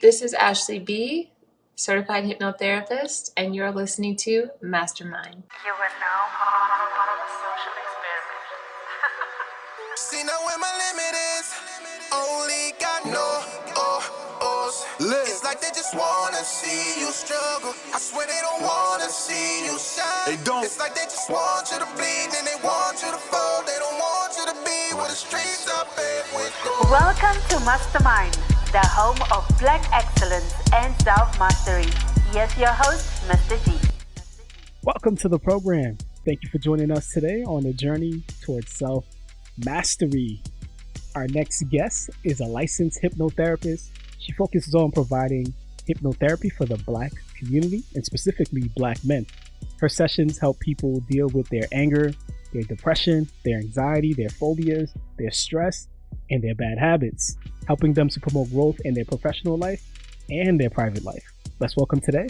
This is Ashlee B, certified hypnotherapist, and you're listening to Mastermind. You are now part of a social experiment. See now where my limit is. Only got no ohs. It's like they just wanna see you struggle. I swear they don't wanna see you shine. They don't. It's like they just want you to bleed and they want you to fall. They don't want you to be where the streets are paved with gold. Welcome to Mastermind, the home of Black excellence and self-mastery. Here's your host, Mr. G. Welcome to the program. Thank you for joining us today on the journey towards self-mastery. Our next guest is a licensed hypnotherapist. She focuses on providing hypnotherapy for the Black community and specifically Black men. Her sessions help people deal with their anger, their depression, their anxiety, their phobias, their stress, and their bad habits, helping them to promote growth in their professional life and their private life. Let's welcome today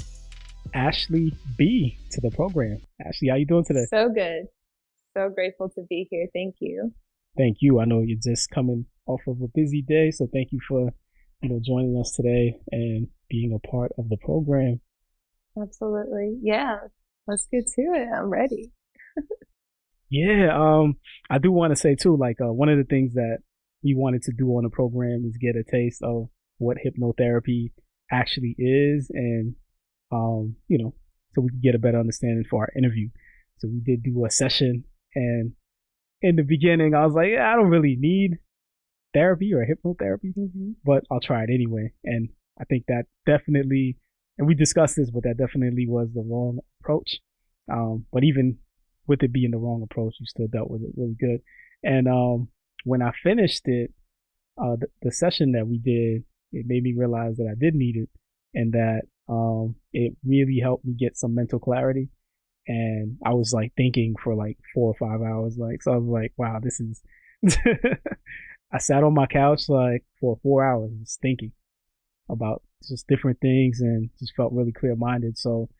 Ashlee B to the program. Ashlee, how you doing today? So good. So grateful to be here. Thank you. Thank you. I know you're just coming off of a busy day, so thank you for joining us today and being a part of the program. Absolutely. Yeah. Let's get to it. I'm ready. Yeah. I do want to say too, one of the things that we wanted to do on the program is get a taste of what hypnotherapy actually is, and so we can get a better understanding for our interview. So we did do a session, and in the beginning, I was like, I don't really need therapy or hypnotherapy, but I'll try it anyway. And I think that definitely, and we discussed this, but that definitely was the wrong approach. But even with it being the wrong approach, you still dealt with it really good. And when I finished it, the session that we did, it made me realize that I did need it, and that it really helped me get some mental clarity. And I was like thinking for like 4 or 5 hours, so I was like, wow, this is I sat on my couch like for 4 hours just thinking about just different things and just felt really clear minded. So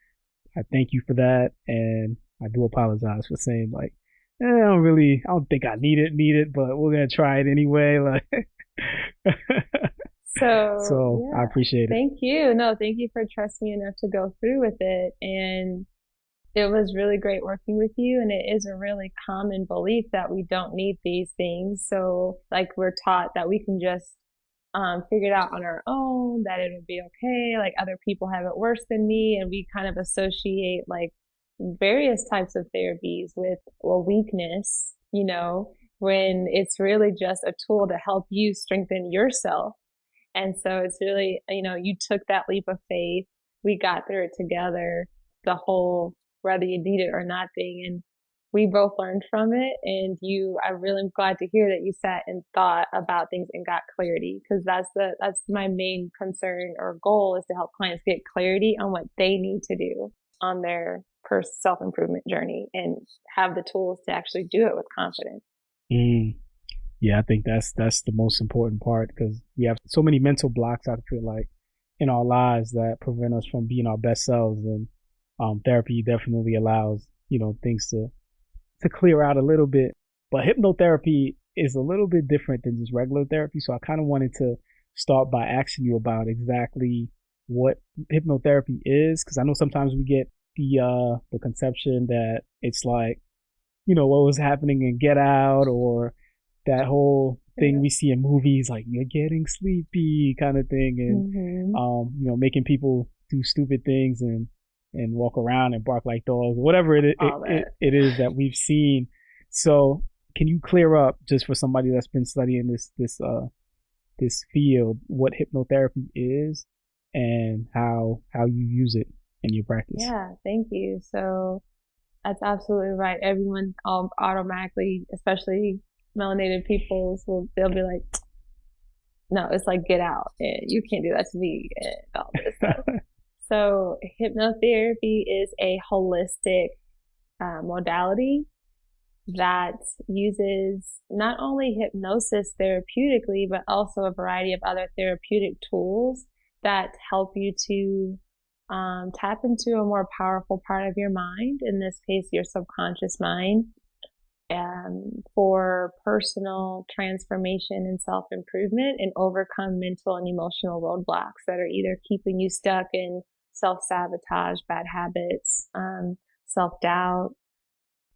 I thank you for that, and I do apologize for saying I don't think I need it, but we're gonna try it anyway. So yeah, I appreciate it. Thank you. No, thank you for trusting me enough to go through with it. And it was really great working with you. And it is a really common belief that we don't need these things. So we're taught that we can just figure it out on our own, that it'll be okay. Like other people have it worse than me. And we kind of associate various types of therapies with weakness, when it's really just a tool to help you strengthen yourself. And so it's really, you took that leap of faith. We got through it together, the whole whether you need it or not thing. And we both learned from it. And I really am glad to hear that you sat and thought about things and got clarity, because that's my main concern or goal, is to help clients get clarity on what they need to do on their self-improvement journey and have the tools to actually do it with confidence. Yeah, I think that's the most important part, because we have so many mental blocks, I feel like, in our lives that prevent us from being our best selves. And therapy definitely allows, things to clear out a little bit. But hypnotherapy is a little bit different than just regular therapy. So I kind of wanted to start by asking you about exactly what hypnotherapy is, because I know sometimes we get the conception that it's like, what was happening in Get Out, or that whole thing we see in movies, like you're getting sleepy kind of thing, and making people do stupid things and walk around and bark like dogs, whatever it is that we've seen. So can you clear up, just for somebody that's been studying this field, what hypnotherapy is and how you use it in your practice? Yeah, thank you. So that's absolutely right. Everyone automatically, especially melanated peoples, they'll be like, no, it's like Get Out, and you can't do that to me, and all this stuff. So hypnotherapy is a holistic modality that uses not only hypnosis therapeutically, but also a variety of other therapeutic tools that help you to tap into a more powerful part of your mind, in this case, your subconscious mind, for personal transformation and self-improvement and overcome mental and emotional roadblocks that are either keeping you stuck in self-sabotage, bad habits, self-doubt,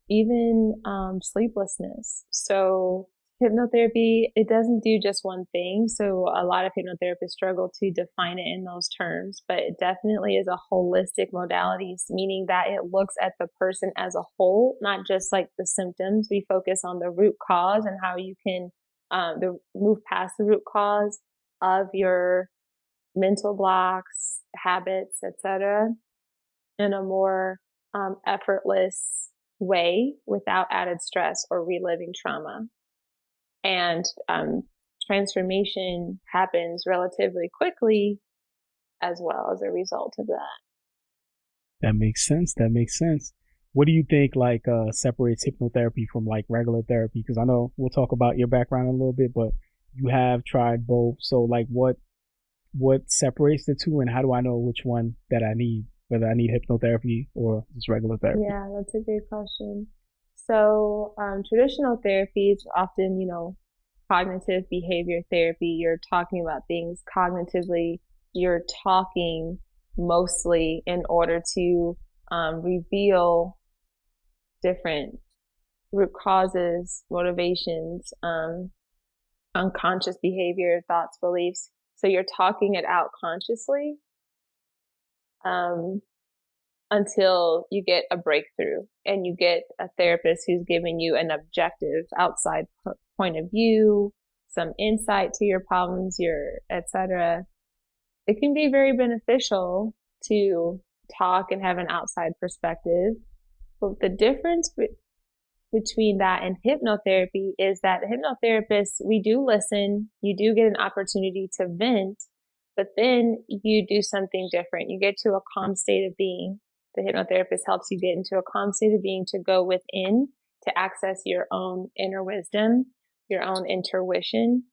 even sleeplessness. So hypnotherapy, it doesn't do just one thing. So a lot of hypnotherapists struggle to define it in those terms, but it definitely is a holistic modality, meaning that it looks at the person as a whole, not just like the symptoms. We focus on the root cause and how you can move past the root cause of your mental blocks, habits, etc., in a more effortless way without added stress or reliving trauma. And transformation happens relatively quickly as well as a result of that. That makes sense. That makes sense. What do you think like separates hypnotherapy from like regular therapy? Because I know we'll talk about your background in a little bit, but you have tried both. So like what separates the two, and how do I know which one that I need, whether I need hypnotherapy or just regular therapy? Yeah, that's a great question. So traditional therapies often, cognitive behavior therapy, you're talking about things cognitively, you're talking mostly in order to reveal different root causes, motivations, unconscious behavior, thoughts, beliefs. So you're talking it out consciously until you get a breakthrough and you get a therapist who's giving you an objective outside point of view, some insight to your problems, etc. It can be very beneficial to talk and have an outside perspective. But the difference between that and hypnotherapy is that hypnotherapists, we do listen, you do get an opportunity to vent, but then you do something different. You get to a calm state of being. The hypnotherapist helps you get into a calm state of being to go within, to access your own inner wisdom, your own intuition,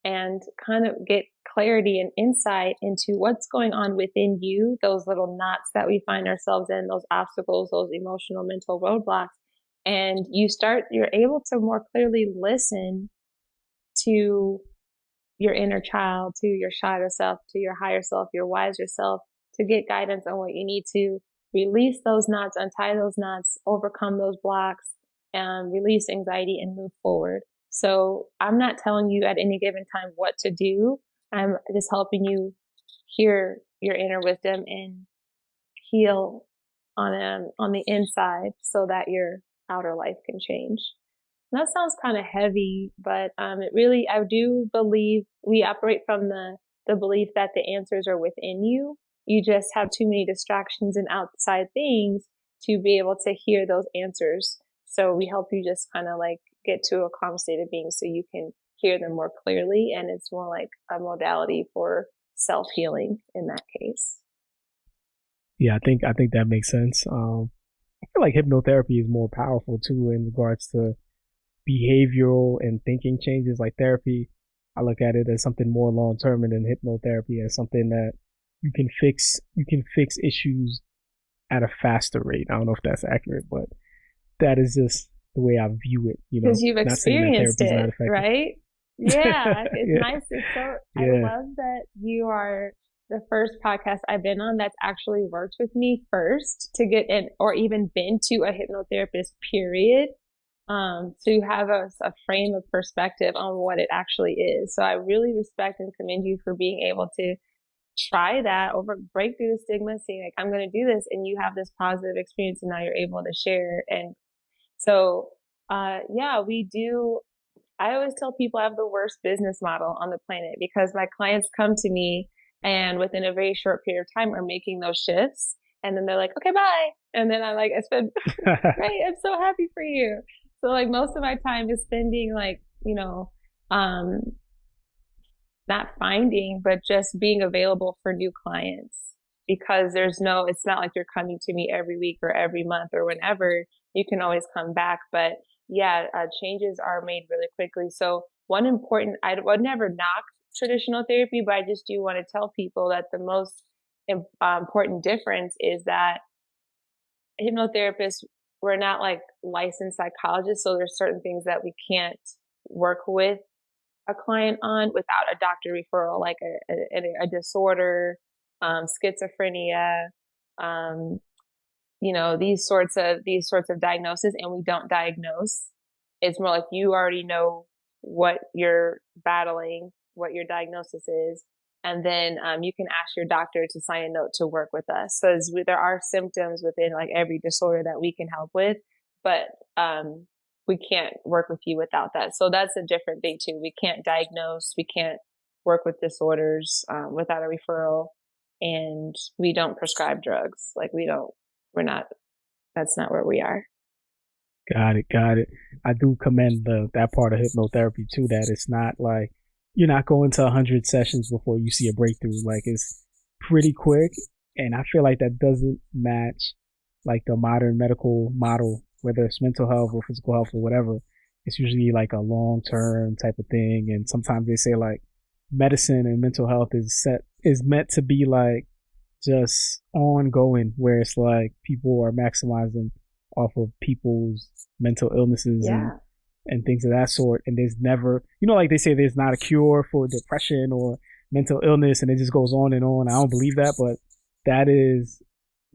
and kind of get clarity and insight into what's going on within you, those little knots that we find ourselves in, those obstacles, those emotional, mental roadblocks. And you're able to more clearly listen to your inner child, to your shadow self, to your higher self, your wiser self, to get guidance on what you need to release those knots, untie those knots, overcome those blocks, and release anxiety and move forward. So I'm not telling you at any given time what to do. I'm just helping you hear your inner wisdom and heal on the inside so that your outer life can change. And that sounds kind of heavy, but it really, I do believe we operate from the belief that the answers are within you. You just have too many distractions and outside things to be able to hear those answers. So we help you just kind of like get to a calm state of being so you can hear them more clearly. And it's more like a modality for self-healing in that case. Yeah, I think that makes sense. I feel like hypnotherapy is more powerful too in regards to behavioral and thinking changes. Like therapy, I look at it as something more long term, and then hypnotherapy as something that you can fix issues at a faster rate. I don't know if that's accurate, but that is just the way I view it. Because you've experienced it, right? Yeah, it's Yeah. nice. It's so I Yeah. love that you are the first podcast I've been on that's actually worked with me first to get in, or even been to a hypnotherapist, period. To have a frame of perspective on what it actually is. So I really respect and commend you for being able to try that, break through the stigma, saying like, I'm going to do this, and you have this positive experience and now you're able to share. And so, yeah, we do. I always tell people I have the worst business model on the planet because my clients come to me and within a very short period of time are making those shifts. And then they're like, okay, bye. And then I'm like, it's been great. I'm so happy for you. So like most of my time is spending like, not finding, but just being available for new clients because it's not like you're coming to me every week or every month or whenever. You can always come back. But yeah, changes are made really quickly. So I would never knock traditional therapy, but I just do want to tell people that the most important difference is that hypnotherapists we're not like licensed psychologists. So there's certain things that we can't work with a client on without a doctor referral, like a disorder, schizophrenia, these sorts of diagnoses, and we don't diagnose. It's more like you already know what you're battling, what your diagnosis is, and then you can ask your doctor to sign a note to work with us. So there are symptoms within like every disorder that we can help with, but we can't work with you without that. So that's a different thing too. We can't diagnose, we can't work with disorders without a referral, and we don't prescribe drugs. Like that's not where we are. Got it, got it. I do commend that part of hypnotherapy too. That it's not like you're not going to 100 sessions before you see a breakthrough. Like it's pretty quick, and I feel like that doesn't match like the modern medical model, whether it's mental health or physical health or whatever. It's usually like a long term type of thing, and sometimes they say like medicine and mental health is meant to be like just ongoing, where it's like people are maximizing off of people's mental illnesses and things of that sort. And there's never, like they say, there's not a cure for depression or mental illness, and it just goes on and on. I don't believe that, but that is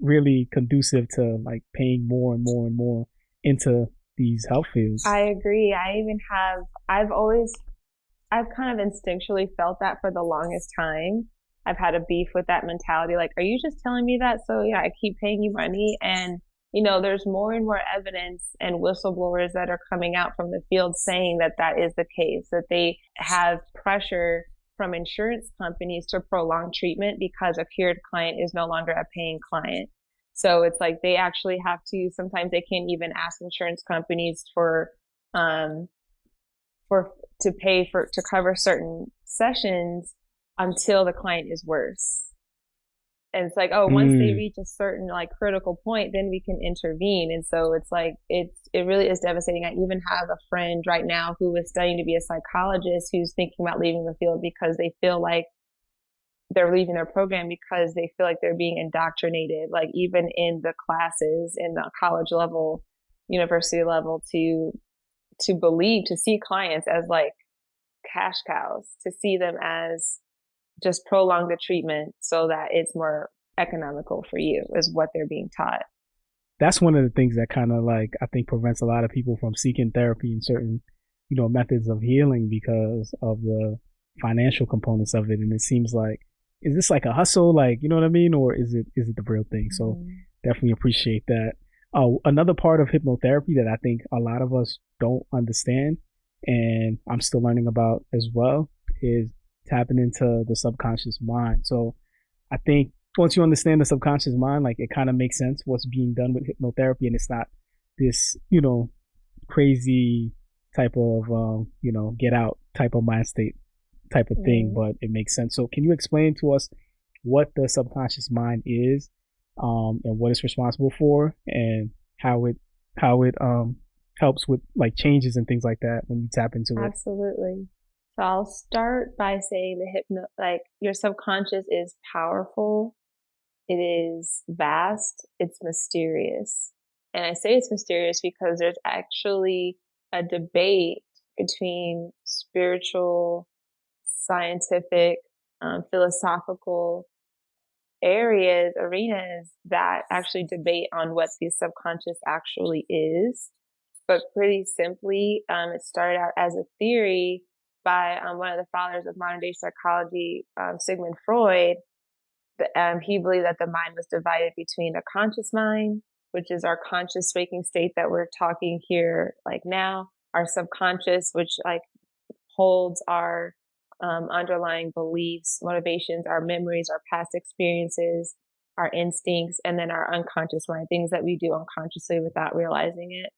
really conducive to like paying more and more and more into these health fields. I agree. I've kind of instinctually felt that for the longest time. I've had a beef with that mentality. Like, are you just telling me that? So yeah, I keep paying you money. And, there's more and more evidence and whistleblowers that are coming out from the field saying that that is the case, that they have pressure from insurance companies to prolong treatment because a cured client is no longer a paying client. So it's like they actually have to, sometimes they can't even ask insurance companies to cover certain sessions until the client is worse. And it's like, once they reach a certain like critical point, then we can intervene. And so it's like, it really is devastating. I even have a friend right now who is studying to be a psychologist who's thinking about leaving the field because they feel like they're leaving their program because they feel like they're being indoctrinated, like even in the classes in the college level, university level, to see clients as like cash cows, to see them as just prolong the treatment so that it's more economical for you, is what they're being taught. That's one of the things that kind of like I think prevents a lot of people from seeking therapy and certain methods of healing because of the financial components of it. And it seems like, is this like a hustle, like, you know what I mean, or is it the real thing? So definitely appreciate that. Another part of hypnotherapy that I think a lot of us don't understand, and I'm still learning about as well, is tapping into the subconscious mind. So I think once you understand the subconscious mind, like it kind of makes sense what's being done with hypnotherapy, and it's not this, crazy type of, get out type of mind state type of thing, but it makes sense. So can you explain to us what the subconscious mind is, and what it's responsible for, and how it helps with like changes and things like that when you tap into it? Absolutely. So I'll start by saying like your subconscious is powerful. It is vast. It's mysterious. And I say it's mysterious because there's actually a debate between spiritual, scientific, philosophical arenas that actually debate on what the subconscious actually is. But pretty simply, it started out as a theory by one of the fathers of modern day psychology, Sigmund Freud. He believed that the mind was divided between a conscious mind, which is our conscious waking state that we're talking here like now, our subconscious, which like holds our underlying beliefs, motivations, our memories, our past experiences, our instincts, and then our unconscious mind, things that we do unconsciously without realizing it.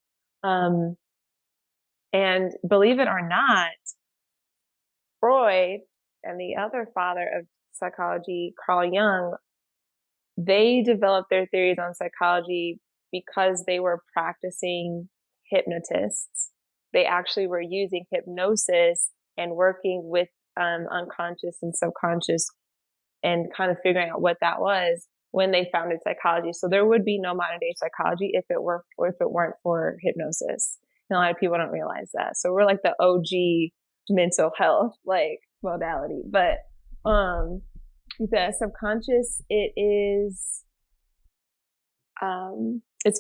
And believe it or not, Freud and the other father of psychology, Carl Jung, they developed their theories on psychology because they were practicing hypnotists. They actually were using hypnosis and working with unconscious and subconscious and kind of figuring out what that was when they founded psychology. So there would be no modern day psychology if it weren't for hypnosis. And a lot of people don't realize that. So we're like the OG mental health like modality. But the subconscious, it's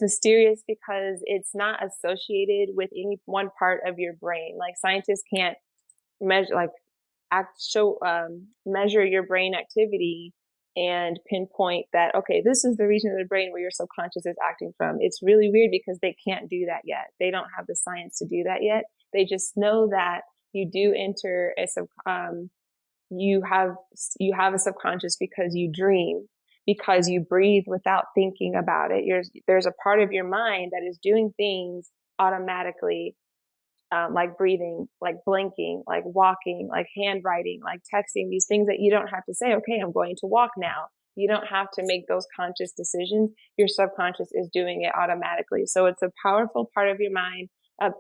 mysterious because it's not associated with any one part of your brain. Like scientists can't measure measure your brain activity and pinpoint that, okay, this is the region of the brain where your subconscious is acting from. It's really weird because they can't do that yet. They don't have the science to do that yet. They just know that you do enter you have a subconscious because you dream, because you breathe without thinking about it. There's a part of your mind that is doing things automatically, like breathing, like blinking, like walking, like handwriting, like texting, these things that you don't have to say, okay, I'm going to walk now. You don't have to make those conscious decisions. Your subconscious is doing it automatically. So it's a powerful part of your mind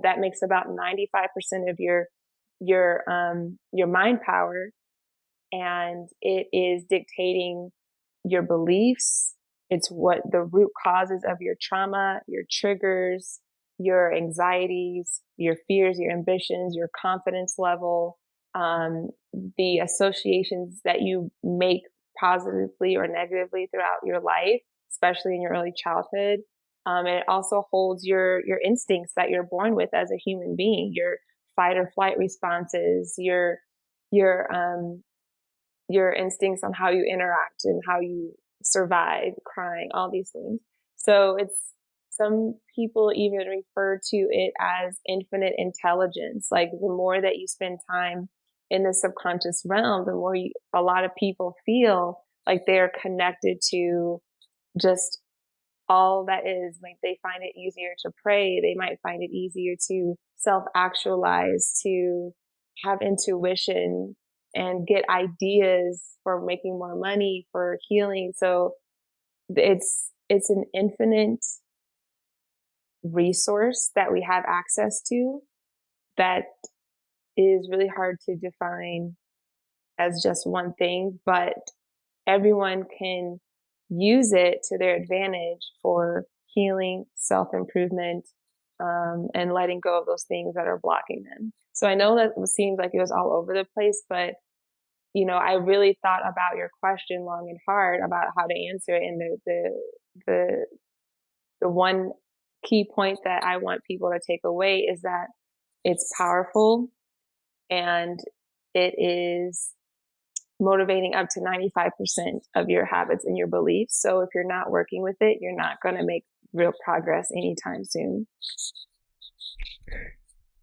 that makes about 95% of your mind power. And it is dictating your beliefs. It's what the root causes of your trauma, your triggers, your anxieties, your fears, your ambitions, your confidence level, the associations that you make positively or negatively throughout your life, especially in your early childhood. And it also holds your instincts that you're born with as a human being, your fight or flight responses, your instincts on how you interact and how you survive, crying, all these things. So some people even refer to it as infinite intelligence. Like the more that you spend time in the subconscious realm, the more a lot of people feel like they're connected to just all that is. Like they find it easier to pray. They might find it easier to self-actualize, to have intuition and get ideas for making more money, for healing. So it's an infinite resource that we have access to that is really hard to define as just one thing, but everyone can use it to their advantage for healing, self-improvement, and letting go of those things that are blocking them. So I know that it seems like it was all over the place, but I really thought about your question long and hard about how to answer it. And the one key point that I want people to take away is that it's powerful and it is motivating up to 95% of your habits and your beliefs. So if you're not working with it, you're not going to make real progress anytime soon.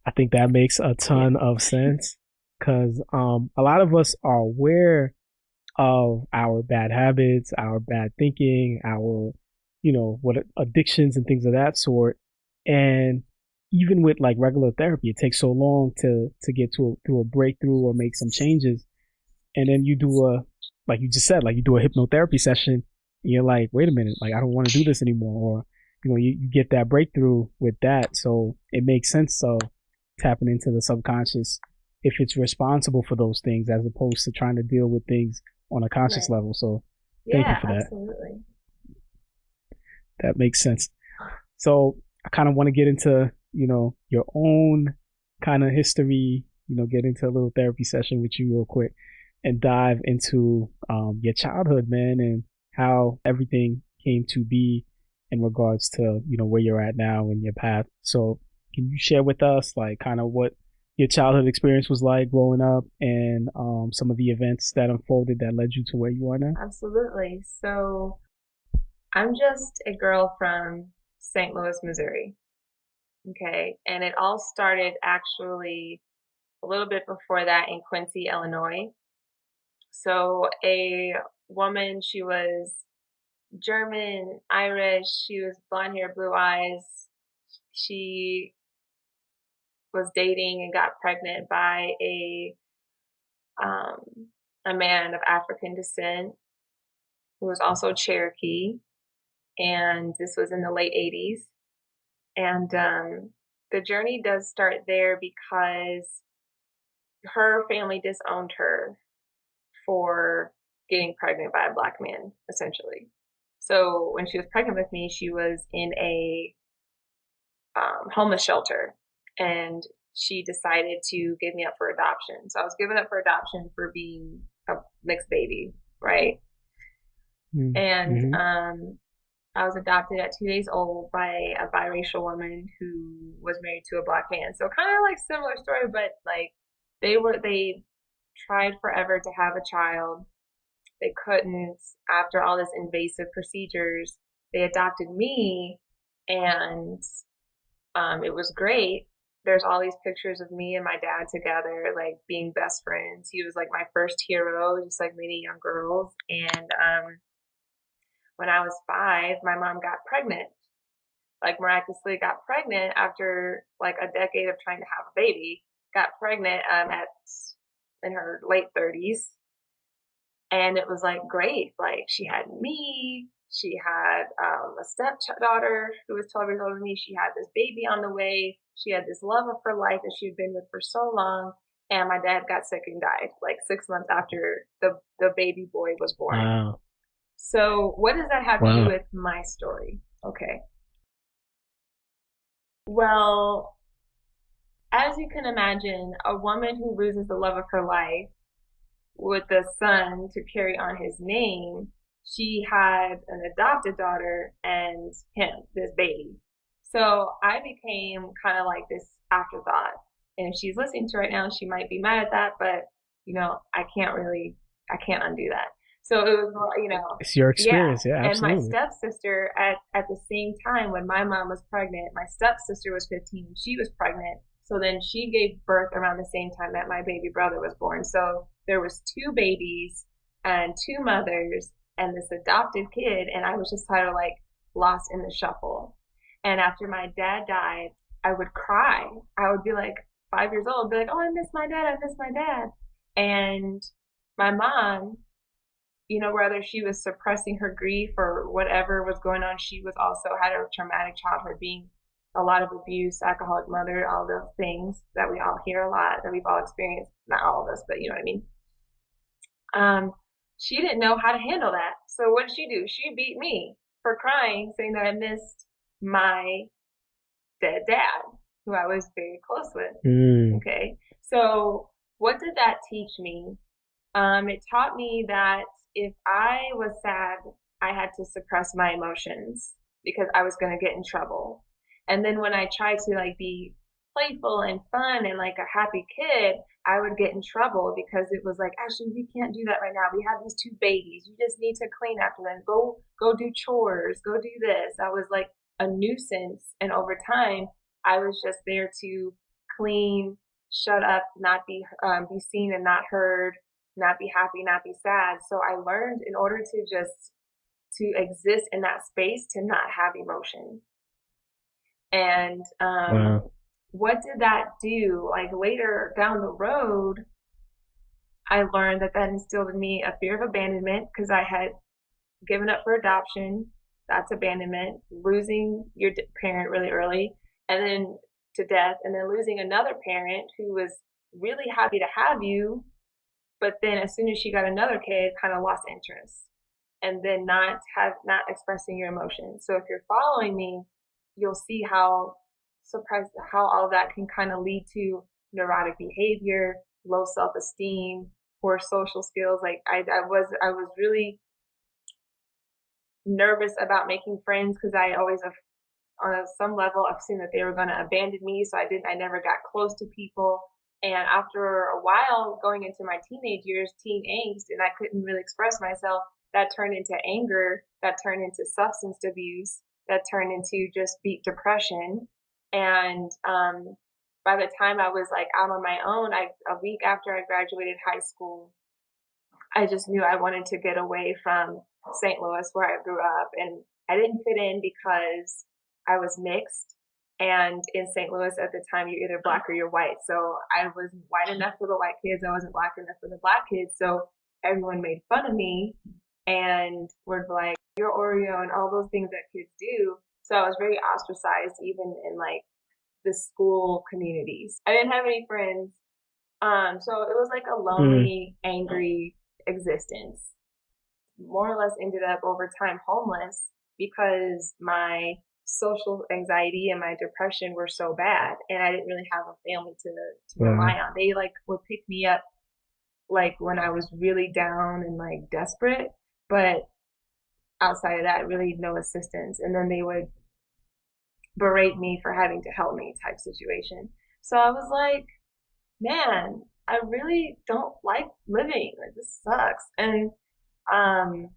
I think that makes a ton of sense because a lot of us are aware of our bad habits, our bad thinking, our, what addictions and things of that sort. And even with like regular therapy, it takes so long to get through a breakthrough or make some changes. And then you do like you just said, like you do a hypnotherapy session, and you're like, wait a minute, like I don't want to do this anymore. Or, you get that breakthrough with that. So it makes sense of tapping into the subconscious if it's responsible for those things as opposed to trying to deal with things on a conscious level. So thank you for that. Absolutely. That makes sense. So I kind of want to get into, your own kind of history, get into a little therapy session with you real quick and dive into your childhood, man, and how everything came to be in regards to, where you're at now in your path. So can you share with us like kind of what your childhood experience was like growing up and some of the events that unfolded that led you to where you are now? Absolutely. So I'm just a girl from St. Louis, Missouri. Okay. And it all started actually a little bit before that in Quincy, Illinois. So a woman, she was German, Irish, she was blonde hair, blue eyes. She was dating and got pregnant by a man of African descent who was also Cherokee. And this was in the late 80s. And the journey does start there because her family disowned her for getting pregnant by a black man, essentially. So when she was pregnant with me, she was in a homeless shelter, and she decided to give me up for adoption. So I was given up for adoption for being a mixed baby, right? And Mm-hmm. I was adopted at 2 days old by a biracial woman who was married to a black man. So kind of like similar story, but like they tried forever to have a child. They couldn't after all this invasive procedures. They adopted me, and it was great. There's all these pictures of me and my dad together, like being best friends. He was like my first hero, just like many young girls. And when I was 5, my mom got pregnant, like miraculously got pregnant after like a decade of trying to have a baby. Got pregnant at in her late 30s, and it was like great. Like she had me, she had a stepdaughter who was 12 years older than me. She had this baby on the way. She had this love of her life that she had been with for so long. And my dad got sick and died like 6 months after the baby boy was born. Wow. So what does that have to do with my story? Okay. Well, as you can imagine, a woman who loses the love of her life with the son to carry on his name, she had an adopted daughter and him, this baby. So I became kind of like this afterthought. And if she's listening to right now, she might be mad at that, but I can't undo that. So it was more, It's your yeah. experience. Yeah, And my absolutely. stepsister at the same time when my mom was pregnant, my stepsister was 15 and she was pregnant. So then she gave birth around the same time that my baby brother was born. So there was 2 babies and 2 mothers and this adopted kid, and I was just kind of like lost in the shuffle. And after my dad died, I would cry. I would be like 5 years old, be like, "Oh, I miss my dad. I miss my dad." And my mom, whether she was suppressing her grief or whatever was going on, she was also had a traumatic childhood, being a lot of abuse, alcoholic mother, all those things that we all hear a lot, that we've all experienced. Not all of us, but you know what I mean. She didn't know how to handle that. So what did she do? She beat me for crying, saying that I missed my dead dad, who I was very close with. Okay. So what did that teach me? It taught me that if I was sad, I had to suppress my emotions because I was going to get in trouble. And then when I tried to like be playful and fun and like a happy kid, I would get in trouble because it was like, "Actually, we can't do that right now. We have these 2 babies. You just need to clean after them. Go do chores. Go do this." I was like a nuisance. And over time, I was just there to clean, shut up, not be seen and not heard, not be happy, not be sad. So I learned in order to exist in that space to not have emotion. And Wow. what did that do? Like later down the road, I learned that instilled in me a fear of abandonment because I had given up for adoption. That's abandonment, losing your parent really early, and then to death, and then losing another parent who was really happy to have you, but then as soon as she got another kid, kind of lost interest, and then not expressing your emotions. So if you're following me, you'll see how surprised how all that can kind of lead to neurotic behavior, low self-esteem, poor social skills. Like I was really nervous about making friends because I always have on some level assumed that they were going to abandon me, so I never got close to people. And after a while going into my teenage years, teen angst, and I couldn't really express myself, that turned into anger, that turned into substance abuse, that turned into just deep depression. And by the time I was like out on my own, a week after I graduated high school, I just knew I wanted to get away from St. Louis where I grew up. And I didn't fit in because I was mixed. And in St. Louis at the time, you're either black or you're white. So I wasn't white enough for the white kids. I wasn't black enough for the black kids. So everyone made fun of me and were like, "You're Oreo," and all those things that kids do. So I was very ostracized even in like the school communities. I didn't have any friends. So it was like a lonely, angry existence. more or less ended up over time homeless because my social anxiety and my depression were so bad, and I didn't really have a family to rely Wow. on. They like would pick me up like when I was really down and like desperate, but outside of that, really no assistance. And then they would berate me for having to help me type situation. So I was like, man, I really don't like living. Like this sucks. And um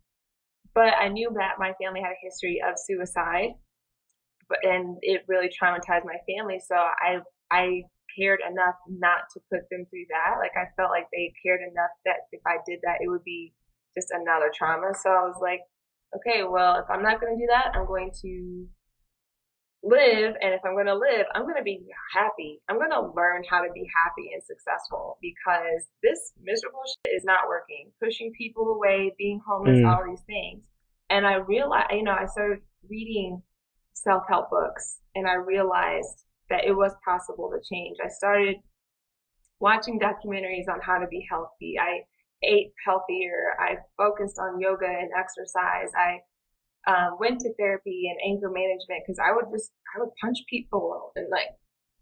but I knew that my family had a history of suicide, but and it really traumatized my family. So I cared enough not to put them through that. Like I felt like they cared enough that if I did that, it would be just another trauma. So I was like, okay, well, if I'm not going to do that, I'm going to live. And if I'm going to live, I'm going to be happy. I'm going to learn how to be happy and successful because this miserable shit is not working. Pushing people away, being homeless, Mm. all these things. And I realized, I started reading self-help books and I realized that it was possible to change. I started watching documentaries on how to be healthy. I ate healthier. I focused on yoga and exercise. I went to therapy and anger management because I would punch people and like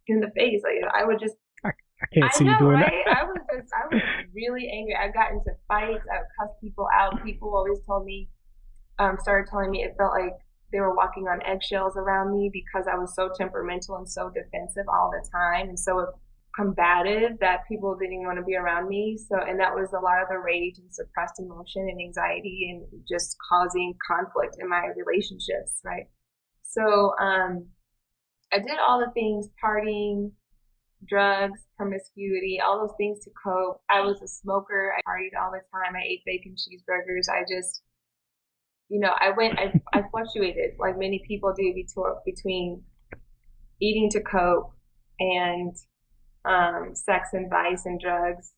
in the face. Like I would just, I can't I see you know, doing right? that. I was really angry. I got into fights. I would cuss people out. People always told me, started telling me it felt like they were walking on eggshells around me because I was so temperamental and so defensive all the time and so combative that people didn't want to be around me. So, and that was a lot of the rage and suppressed emotion and anxiety and just causing conflict in my relationships, right? So, I did all the things, partying, drugs, promiscuity, all those things to cope. I was a smoker. I partied all the time. I ate bacon cheeseburgers. I just, I fluctuated like many people do between eating to cope and sex and vice and drugs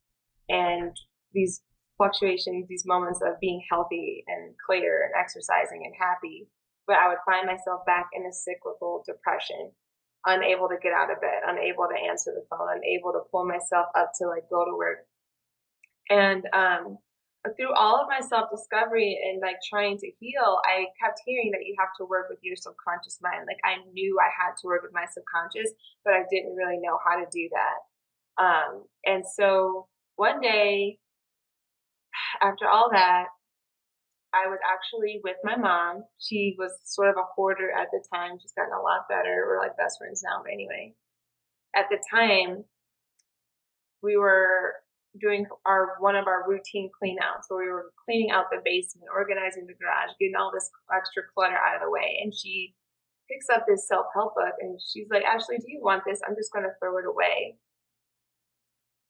and these fluctuations, these moments of being healthy and clear and exercising and happy. But I would find myself back in a cyclical depression, unable to get out of bed, unable to answer the phone, unable to pull myself up to like go to work. And through all of my self discovery and like trying to heal, I kept hearing that you have to work with your subconscious mind. Like I knew I had to work with my subconscious, but I didn't really know how to do that. And so one day after all that, I was actually with my mom. She was sort of a hoarder at the time. She's gotten a lot better. We're like best friends now, but anyway, at the time we were doing one of our routine clean outs where we were cleaning out the basement, organizing the garage, getting all this extra clutter out of the way. And she picks up this self-help book and she's like, Ashley, do you want this? I'm just going to throw it away.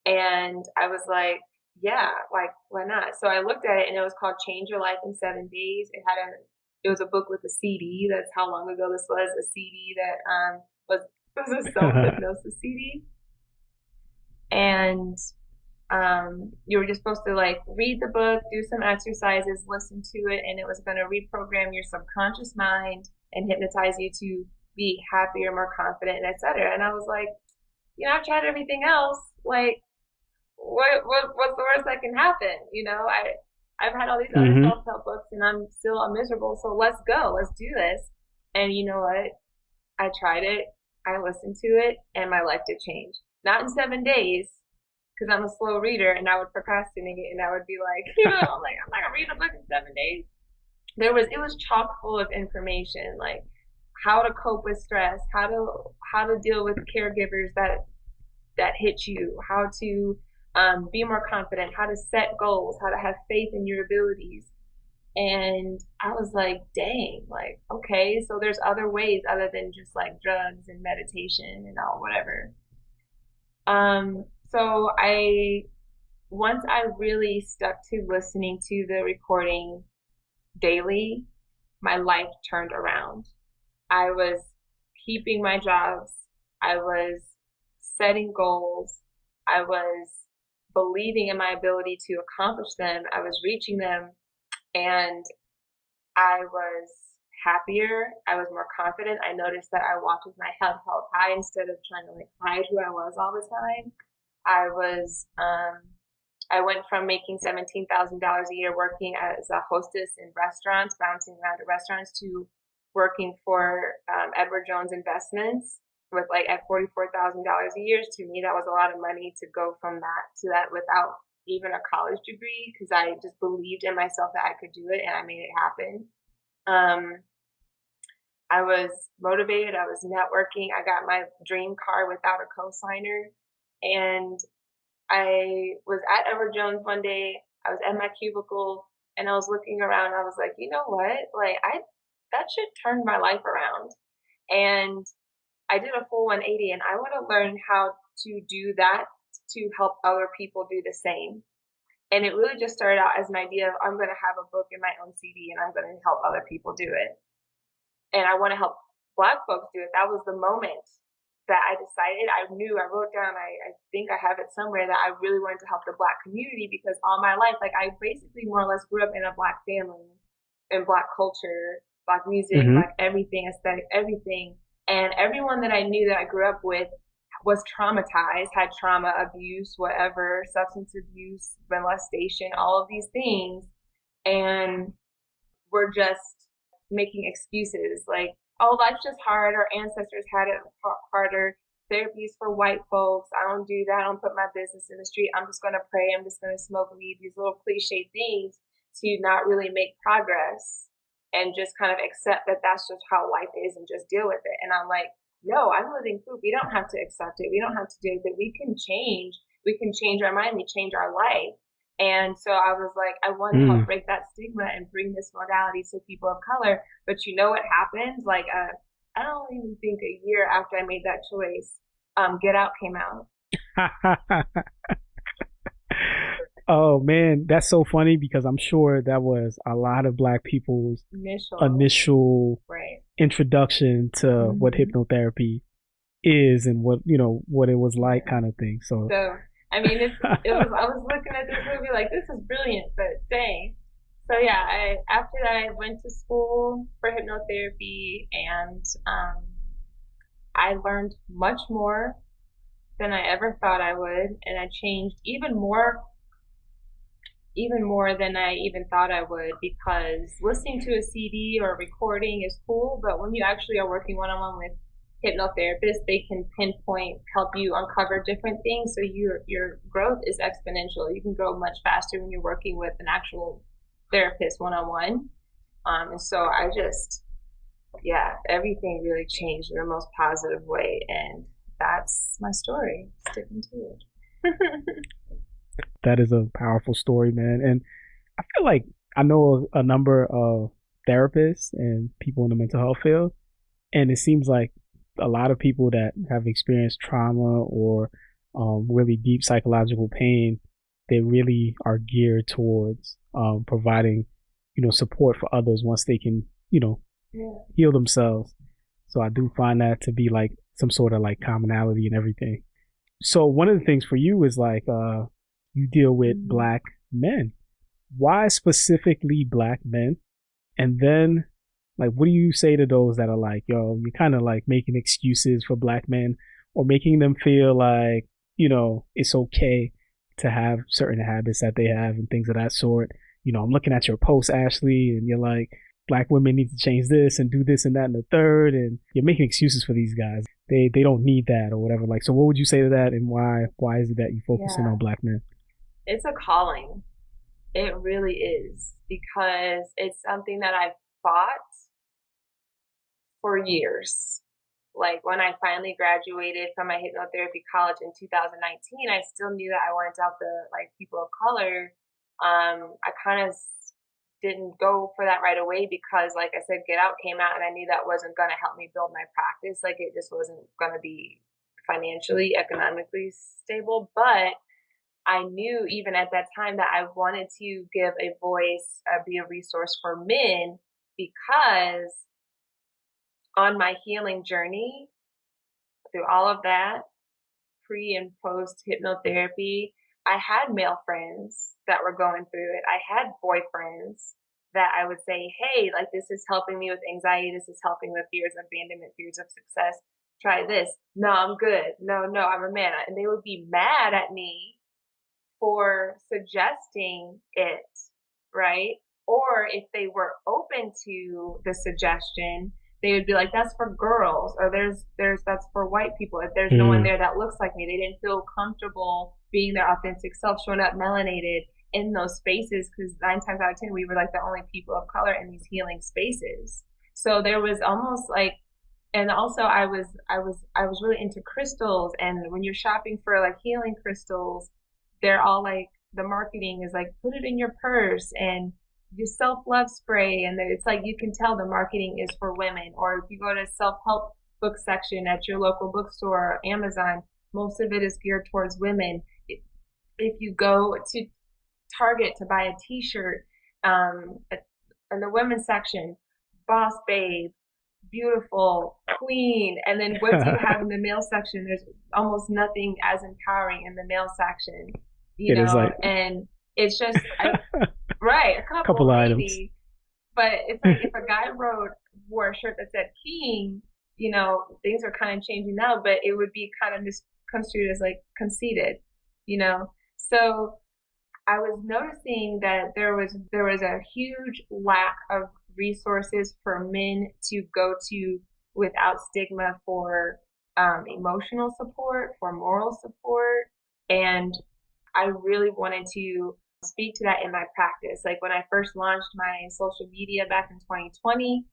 And I was like, yeah, like why not? So I looked at it and it was called Change Your Life in 7 Days. It was a book with a CD. That's how long ago this was. A CD that was a self hypnosis CD. And you were just supposed to like read the book, do some exercises, listen to it, and it was going to reprogram your subconscious mind and hypnotize you to be happier, more confident, and etc. And I was like, I've tried everything else. Like, what's the worst that can happen? I've had all these other Mm-hmm. self-help books and I'm miserable. So let's go. Let's do this. And you know what? I tried it. I listened to it and my life did change. Not in 7 days because I'm a slow reader and I would procrastinate and I would be like, I'm like, I'm not gonna read a book in 7 days. It was chock full of information, like how to cope with stress, how to deal with caregivers that hit you, how to be more confident, how to set goals, how to have faith in your abilities. And I was like, dang, like, okay, so there's other ways other than just like drugs and meditation and all whatever. So once I really stuck to listening to the recording daily, my life turned around. I was keeping my jobs. I was setting goals. I was believing in my ability to accomplish them. I was reaching them and I was happier. I was more confident. I noticed that I walked with my head held high instead of trying to like hide who I was all the time. I was I went from making $17,000 a year working as a hostess in restaurants, bouncing around at restaurants, to working for Edward Jones Investments with like at $44,000 a year. To me, that was a lot of money to go from that to that without even a college degree, because I just believed in myself that I could do it, and I made it happen. Um, I was motivated. I was networking. I got my dream car without a cosigner, and I was at Edward Jones one day. I was at my cubicle and I was looking around. I was like, you know what? Like that should turn my life around. And I did a full 180, and I want to learn how to do that to help other people do the same. And it really just started out as an idea of, I'm going to have a book in my own CD and I'm going to help other people do it. And I want to help Black folks do it. That was the moment that I decided. I knew, I wrote down, I think I have it somewhere, that I really wanted to help the Black community, because all my life, like, I basically more or less grew up in a Black family, in Black culture, Black music, Mm-hmm. Black everything, aesthetic, everything. And everyone that I knew that I grew up with was traumatized, had trauma, abuse, whatever, substance abuse, molestation, all of these things. And we're just making excuses like, oh, life's just hard. Our ancestors had it harder. Therapy is for white folks. I don't do that. I don't put my business in the street. I'm just going to pray. I'm just going to smoke weed. These little cliche things to not really make progress and just kind of accept that that's just how life is and just deal with it. And I'm like, no, I'm living proof. We don't have to accept it. We don't have to do it. We can change. We can change our mind. We change our life. And so I was like, I want to help break that stigma and bring this modality to people of color. But you know what happened? Like, I don't even think a year after I made that choice, Get Out came out. Oh man, that's so funny because I'm sure that was a lot of Black people's initial right. introduction to what hypnotherapy is and what what it was like, kind of thing. So I mean, it was. I was looking at this movie like, this is brilliant, but dang. So yeah, after that I went to school for hypnotherapy, and I learned much more than I ever thought I would, and I changed even more than I even thought I would, because listening to a CD or a recording is cool, but when you actually are working one-on-one with hypnotherapists, they can pinpoint, help you uncover different things, so your growth is exponential. You can grow much faster when you're working with an actual therapist one-on-one. And so I just, yeah, everything really changed in the most positive way, and that's my story. Sticking to it. that is a powerful story, man. And I feel like I know a number of therapists and people in the mental health field, and it seems like a lot of people that have experienced trauma or really deep psychological pain, they really are geared towards providing, support for others once they can, heal themselves. So I do find that to be like some sort of like commonality and everything. So one of the things for you is like you deal with Black men. Why specifically Black men? And then, like, what do you say to those that are like, yo, you're kind of like making excuses for Black men, or making them feel like, it's okay to have certain habits that they have and things of that sort. I'm looking at your post, Ashlee, and you're like, Black women need to change this and do this and that and the third, and you're making excuses for these guys. They don't need that or whatever. Like, so what would you say to that, and why is it that you focusing on Black men? It's a calling. It really is, because it's something that I've fought for years. Like, when I finally graduated from my hypnotherapy college in 2019, I still knew that I wanted to help the people of color. I kind of didn't go for that right away because, like I said, Get Out came out, and I knew that wasn't going to help me build my practice. Like, it just wasn't going to be financially, economically stable. But I knew even at that time that I wanted to give a voice, be a resource for men, because on my healing journey, through all of that, pre and post hypnotherapy, I had male friends that were going through it. I had boyfriends that I would say, hey, like, this is helping me with anxiety. This is helping with fears of abandonment, fears of success. Try this. No, I'm good. No, I'm a man. And they would be mad at me for suggesting it, right? Or if they were open to the suggestion, they would be like, that's for girls, or that's for white people. If there's no one there that looks like me, they didn't feel comfortable being their authentic self, showing up melanated in those spaces, because 9 times out of 10 we were like the only people of color in these healing spaces. So there was almost like, and also I was really into crystals, and when you're shopping for like healing crystals, they're all like, the marketing is like, put it in your purse and your self-love spray, and it's like you can tell the marketing is for women. Or if you go to self-help book section at your local bookstore or Amazon, most of it is geared towards women. If you go to Target to buy a t-shirt, in the women's section, boss babe, beautiful, queen. And then what do you have in the male section? There's almost nothing as empowering in the male section, you know, like, and it's just, right, a couple maybe, items. But it's like if a guy wore a shirt that said king, you know, things are kind of changing now, but it would be kind of misconstrued as like conceited, you know. So I was noticing that there was a huge lack of resources for men to go to without stigma for emotional support, for moral support. And I really wanted to speak to that in my practice. Like when I first launched my social media back in 2020,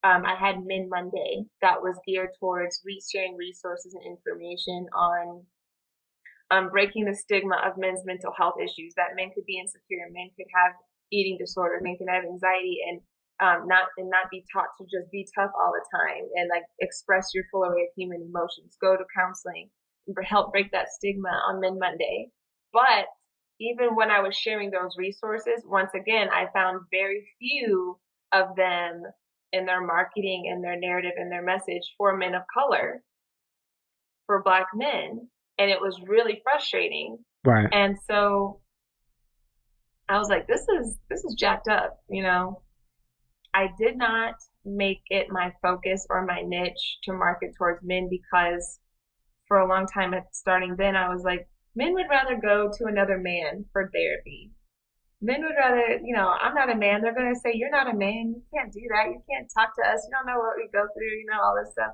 I had Men Monday that was geared towards sharing resources and information on breaking the stigma of men's mental health issues, that men could be insecure, men could have eating disorders, men could have anxiety, and not be taught to just be tough all the time and like express your full array of human emotions. Go to counseling and help break that stigma on Men Monday. But even when I was sharing those resources, once again, I found very few of them in their marketing and their narrative and their message for men of color, for Black men. And it was really frustrating. Right. And so I was like, this is jacked up, you know. I did not make it my focus or my niche to market towards men, because for a long time starting then, I was like, men would rather go to another man for therapy. Men would rather, you know, I'm not a man. They're going to say, you're not a man. You can't do that. You can't talk to us. You don't know what we go through, you know, all this stuff.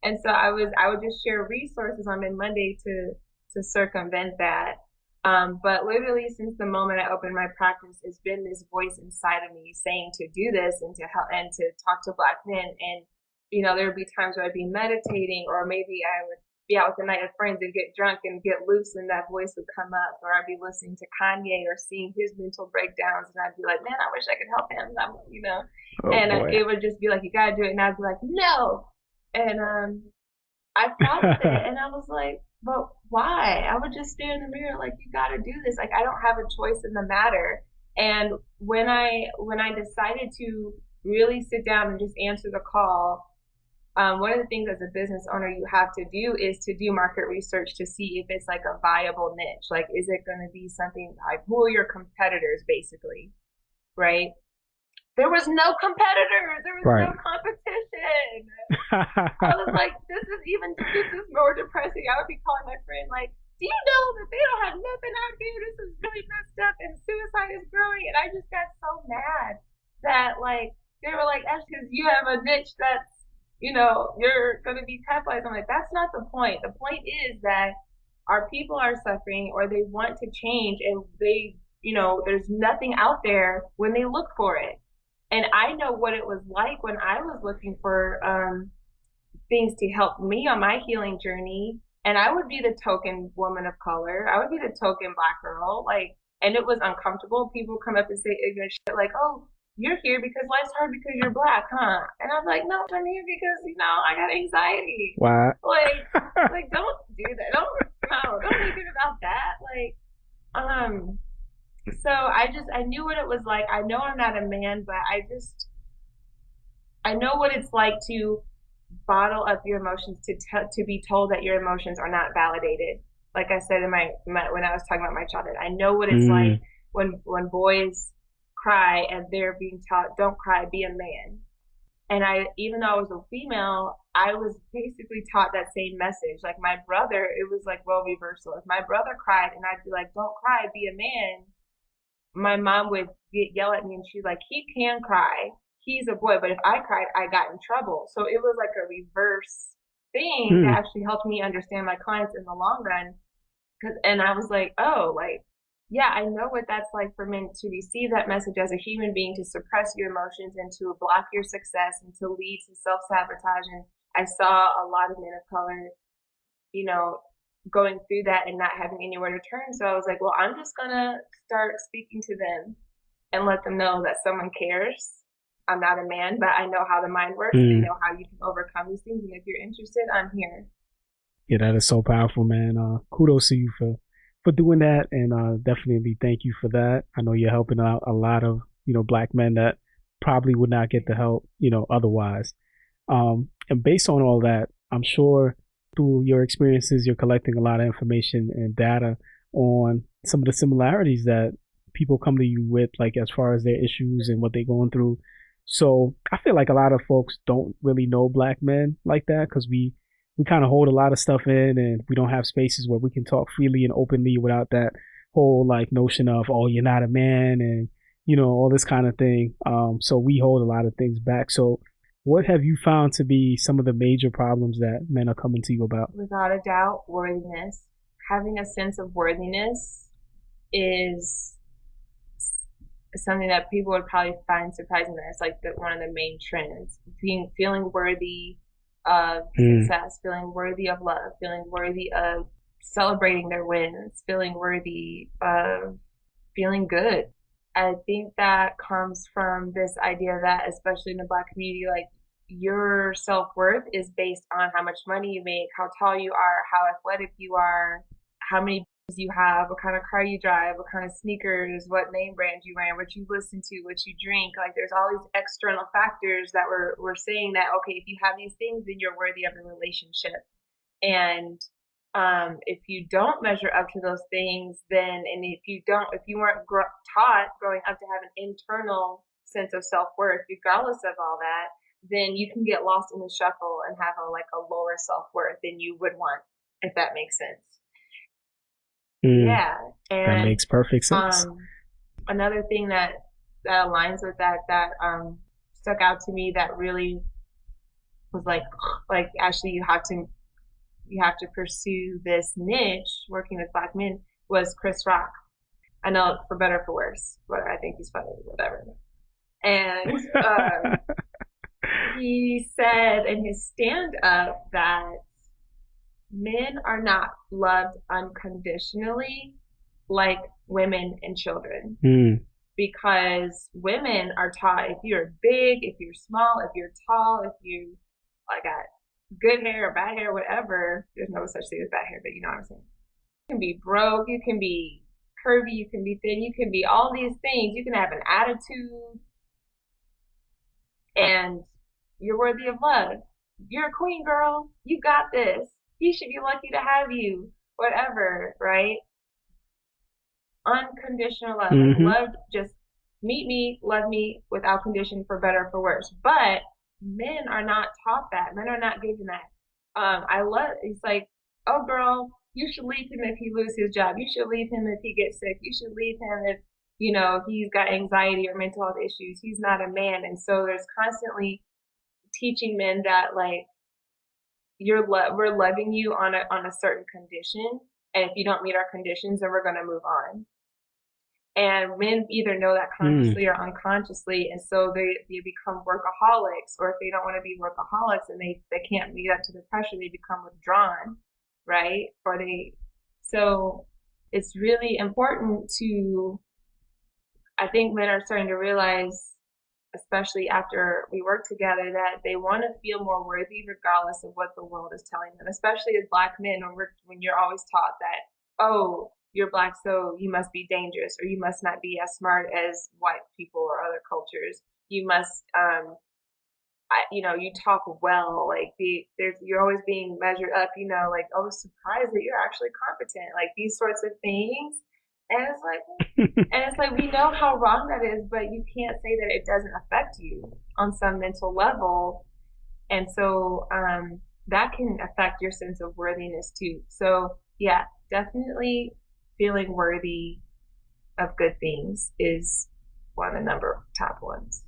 And so I would just share resources on Men Monday to circumvent that. But literally since the moment I opened my practice, it's been this voice inside of me saying to do this and to help and to talk to Black men. And, you know, there would be times where I'd be meditating, or maybe I would be out with a night of friends and get drunk and get loose, and that voice would come up. Or I'd be listening to Kanye or seeing his mental breakdowns, and I'd be like, man, I wish I could help him, you know. It would just be like, you gotta do it. And I'd be like, no. And I followed it, and I was like, but why? I would just stare in the mirror like, you gotta do this. Like, I don't have a choice in the matter. And when I decided to really sit down and just answer the call, one of the things as a business owner you have to do is to do market research to see if it's like a viable niche. Like, is it going to be something like, who are your competitors, basically, right? There was no competitors. There was no competition. I was like, this is more depressing. I would be calling my friend like, do you know that they don't have nothing out here? This is really messed up, and suicide is growing. And I just got so mad that like, they were like, Ash, because you have a niche that's, you know, you're going to be capitalized. I'm like, that's not the point. The point is that our people are suffering, or they want to change, and they, you know, there's nothing out there when they look for it. And I know what it was like when I was looking for things to help me on my healing journey. And I would be the token woman of color. I would be the token Black girl. Like, and it was uncomfortable. People come up and say ignorant shit like, oh, you're here because life's hard because you're Black, huh? And I'm like, no, I'm here because, you know, I got anxiety. Wow. Like, don't do that. Don't make it about that. Like, so I knew what it was like. I know I'm not a man, but I know what it's like to bottle up your emotions, to be told that your emotions are not validated. Like I said in my when I was talking about my childhood, I know what it's like when boys cry and they're being taught, don't cry, be a man. And even though I was a female, I was basically taught that same message. Like my brother, it was like role reversal. If my brother cried and I'd be like, don't cry, be a man, my mom would yell at me and she's like, he can cry. He's a boy. But if I cried, I got in trouble. So it was like a reverse thing that actually helped me understand my clients in the long run. And I was like, oh, like, yeah, I know what that's like for men to receive that message as a human being, to suppress your emotions and to block your success and to lead to self-sabotage. And I saw a lot of men of color, you know, going through that and not having anywhere to turn. So I was like, well, I'm just going to start speaking to them and let them know that someone cares. I'm not a man, but I know how the mind works. I know how you can overcome these things. And if you're interested, I'm here. Yeah, that is so powerful, man. Kudos to you for doing that, and definitely thank you for that. I know you're helping out a lot of black men that probably would not get the help otherwise. And based on all that, I'm sure through your experiences, you're collecting a lot of information and data on some of the similarities that people come to you with, like as far as their issues and what they're going through. So I feel like a lot of folks don't really know black men like that because we kind of hold a lot of stuff in and we don't have spaces where we can talk freely and openly without that whole like notion of, oh, you're not a man and, all this kind of thing. So we hold a lot of things back. So what have you found to be some of the major problems that men are coming to you about? Without a doubt, worthiness. Having a sense of worthiness is something that people would probably find surprising. That it's like one of the main trends. Feeling worthy of success, feeling worthy of love, feeling worthy of celebrating their wins, feeling worthy of feeling good. I think that comes from this idea that, especially in the Black community, like your self-worth is based on how much money you make, how tall you are, how athletic you are, how many you have, what kind of car you drive, what kind of sneakers, what name brand you wear, what you listen to, what you drink. Like there's all these external factors that we're saying that, okay, if you have these things, then you're worthy of a relationship. And if you don't measure up to those things, then, and if you weren't taught growing up to have an internal sense of self-worth, regardless of all that, then you can get lost in the shuffle and have a lower self-worth than you would want, if that makes sense. Yeah, and that makes perfect sense. Another thing that aligns with that stuck out to me that really was like Ashlee, you have to pursue this niche working with Black men, was Chris Rock. I know, for better or for worse, but I think he's funny, whatever. And he said in his stand-up that men are not loved unconditionally like women and children. Because women are taught, if you're big, if you're small, if you're tall, if you got good hair or bad hair, whatever, there's no such thing as bad hair, but you know what I'm saying. You can be broke, you can be curvy, you can be thin, you can be all these things, you can have an attitude, and you're worthy of love. You're a queen, girl. You got this. He should be lucky to have you, whatever, right? Unconditional love. Love, just meet me, love me without condition, for better or for worse. But men are not taught that. Men are not given that. It's like, oh girl, you should leave him if he loses his job. You should leave him if he gets sick. You should leave him if, he's got anxiety or mental health issues. He's not a man. And so there's constantly teaching men that we're loving you on a certain condition, and if you don't meet our conditions, then we're going to move on. And men either know that consciously or unconsciously, and so they become workaholics, or if they don't want to be workaholics and they can't meet up to the pressure, they become withdrawn, right? So it's really important I think men are starting to realize, especially after we work together, that they want to feel more worthy regardless of what the world is telling them, especially as Black men, when you're always taught that, oh, you're Black, so you must be dangerous, or you must not be as smart as white people or other cultures. You must, you talk well, you're always being measured up, oh, surprised that you're actually competent, like these sorts of things. And it's like, we know how wrong that is, but you can't say that it doesn't affect you. on some mental level. And so that can affect your sense of worthiness too. So yeah, definitely feeling worthy of good things is one of the number top ones.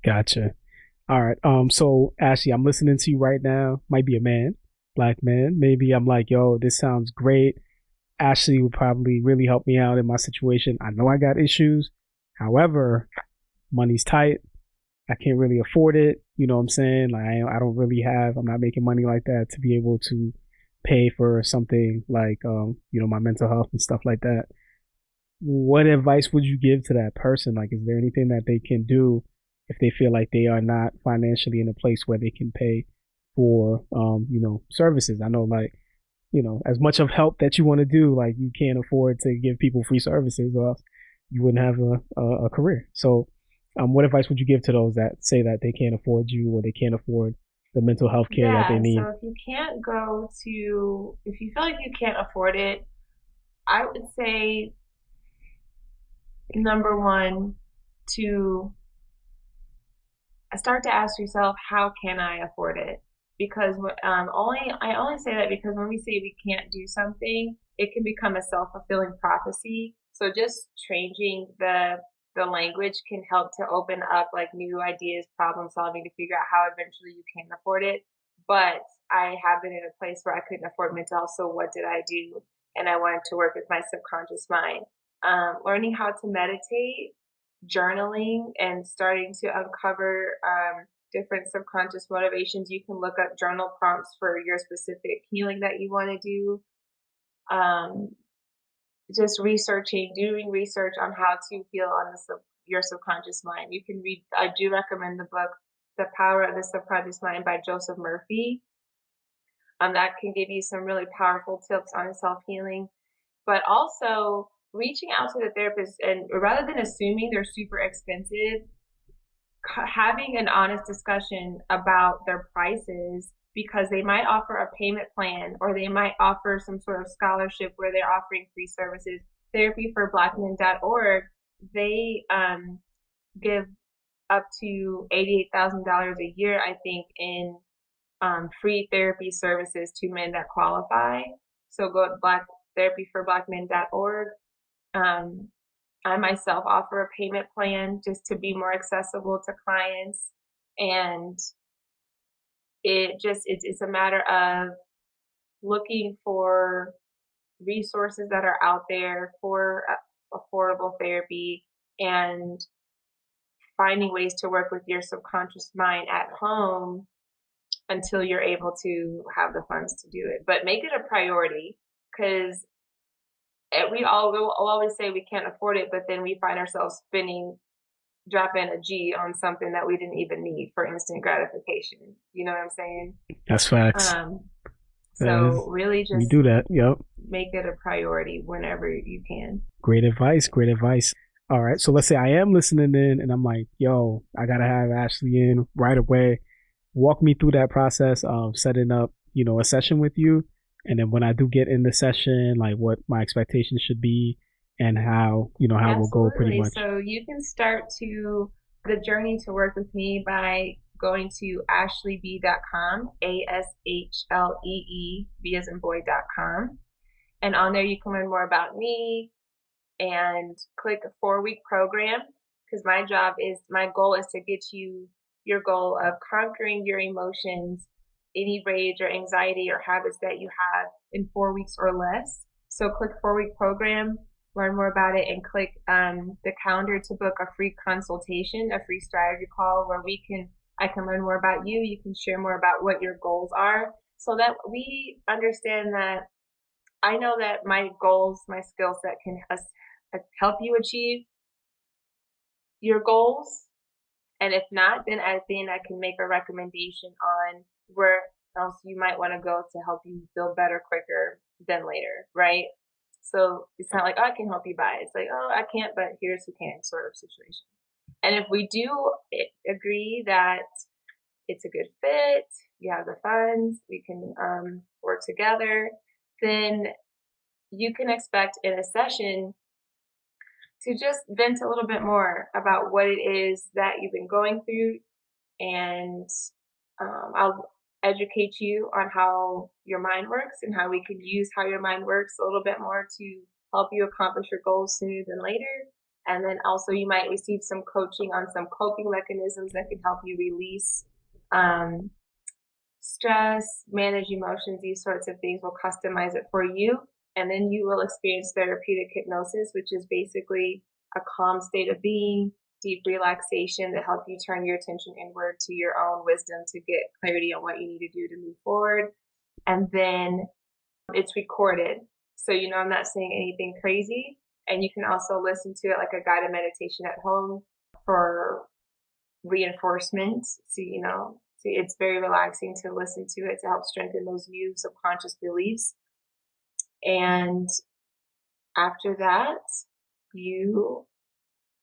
Gotcha. All right. So Ashley, I'm listening to you right now. Might be a man, black man. Maybe I'm like, yo, this sounds great. Ashley would probably really help me out in my situation. I know I got issues. However, money's tight. I can't really afford it. You know what I'm saying? Like I don't really have. I'm not making money like that to be able to pay for something like my mental health and stuff like that. What advice would you give to that person? Like, is there anything that they can do if they feel like they are not financially in a place where they can pay for services? I know, like, as much of help that you want to do, like you can't afford to give people free services or else you wouldn't have a career. So what advice would you give to those that say that they can't afford you or they can't afford the mental health care that they Yeah, need? so if you feel like you can't afford it, I would say number one, to start to ask yourself, how can I afford it? Because I only say that because when we say we can't do something, it can become a self-fulfilling prophecy. So just changing the language can help to open up like new ideas, problem solving to figure out how eventually you can afford it. But I have been in a place where I couldn't afford mental health, so what did I do? And I wanted to work with my subconscious mind. Learning how to meditate, journaling, and starting to uncover different subconscious motivations. You can look up journal prompts for your specific healing that you want to do. Um, just doing research on how to feel on your subconscious mind. You can read, I do recommend the book, The Power of the Subconscious Mind by Joseph Murphy. That can give you some really powerful tips on self-healing, but also reaching out to the therapist, and rather than assuming they're super expensive, having an honest discussion about their prices, because they might offer a payment plan or they might offer some sort of scholarship where they're offering free services. Therapyforblackmen.org, they give up to $88,000 a year, I think, in free therapy services to men that qualify. So go to therapyforblackmen.org. Um, I myself offer a payment plan just to be more accessible to clients. And it's a matter of looking for resources that are out there for affordable therapy and finding ways to work with your subconscious mind at home until you're able to have the funds to do it. But make it a priority, because we'll always say we can't afford it, but then we find ourselves dropping a G on something that we didn't even need for instant gratification. You know what I'm saying? That's facts. So really We just do that. Yep. make it a priority whenever you can. Great advice. Great advice. All right. So let's say I am listening in and I'm like, yo, I got to have Ashley in right away. Walk me through that process of setting up, a session with you. And then when I do get in the session, like what my expectations should be and how we'll go pretty Absolutely. much. So you can start the journey to work with me by going to ashleeb.com, ASHLEE, B as in boy.com. And on there you can learn more about me and click a 4-week program, because my goal is to get you your goal of conquering your emotions, any rage or anxiety or habits that you have, in 4 weeks or less. So click 4-week program, learn more about it, and click the calendar to book a free consultation, a free strategy call where I can learn more about you. You can share more about what your goals are, so that we understand that I know that my goals, my skill set can help you achieve your goals. And if not, then at the end I can make a recommendation on where else you might want to go to help you feel better quicker than later, right? So it's not like, oh, I can help you buy it. It's like, oh, I can't, but here's who can, sort of situation. And if we do agree that it's a good fit, you have the funds, we can work together, then you can expect in a session to just vent a little bit more about what it is that you've been going through, and I'll educate you on how your mind works and how we could use how your mind works a little bit more to help you accomplish your goals sooner than later. And then also you might receive some coaching on some coping mechanisms that can help you release um, stress, manage emotions, these sorts of things. We'll customize it for you. And then you will experience therapeutic hypnosis, which is basically a calm state of being, deep relaxation that help you turn your attention inward to your own wisdom to get clarity on what you need to do to move forward. And then it's recorded. So, I'm not saying anything crazy. And you can also listen to it like a guided meditation at home for reinforcement. So, it's very relaxing to listen to it to help strengthen those new subconscious beliefs. And after that, you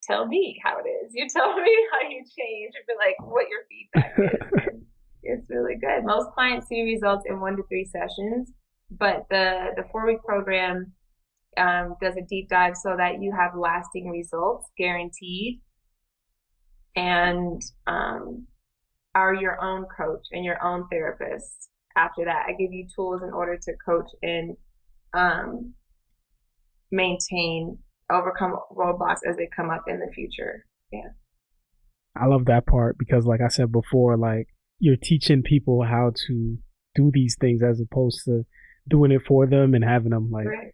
tell me how it is. You tell me how you change, or like what your feedback is. And it's really good. Most clients see results in 1 to 3 sessions, but the 4-week program does a deep dive so that you have lasting results guaranteed, and are your own coach and your own therapist. After that, I give you tools in order to coach and overcome roadblocks as they come up in the future. Yeah. I love that part because, like I said before, like you're teaching people how to do these things as opposed to doing it for them and having them like, right.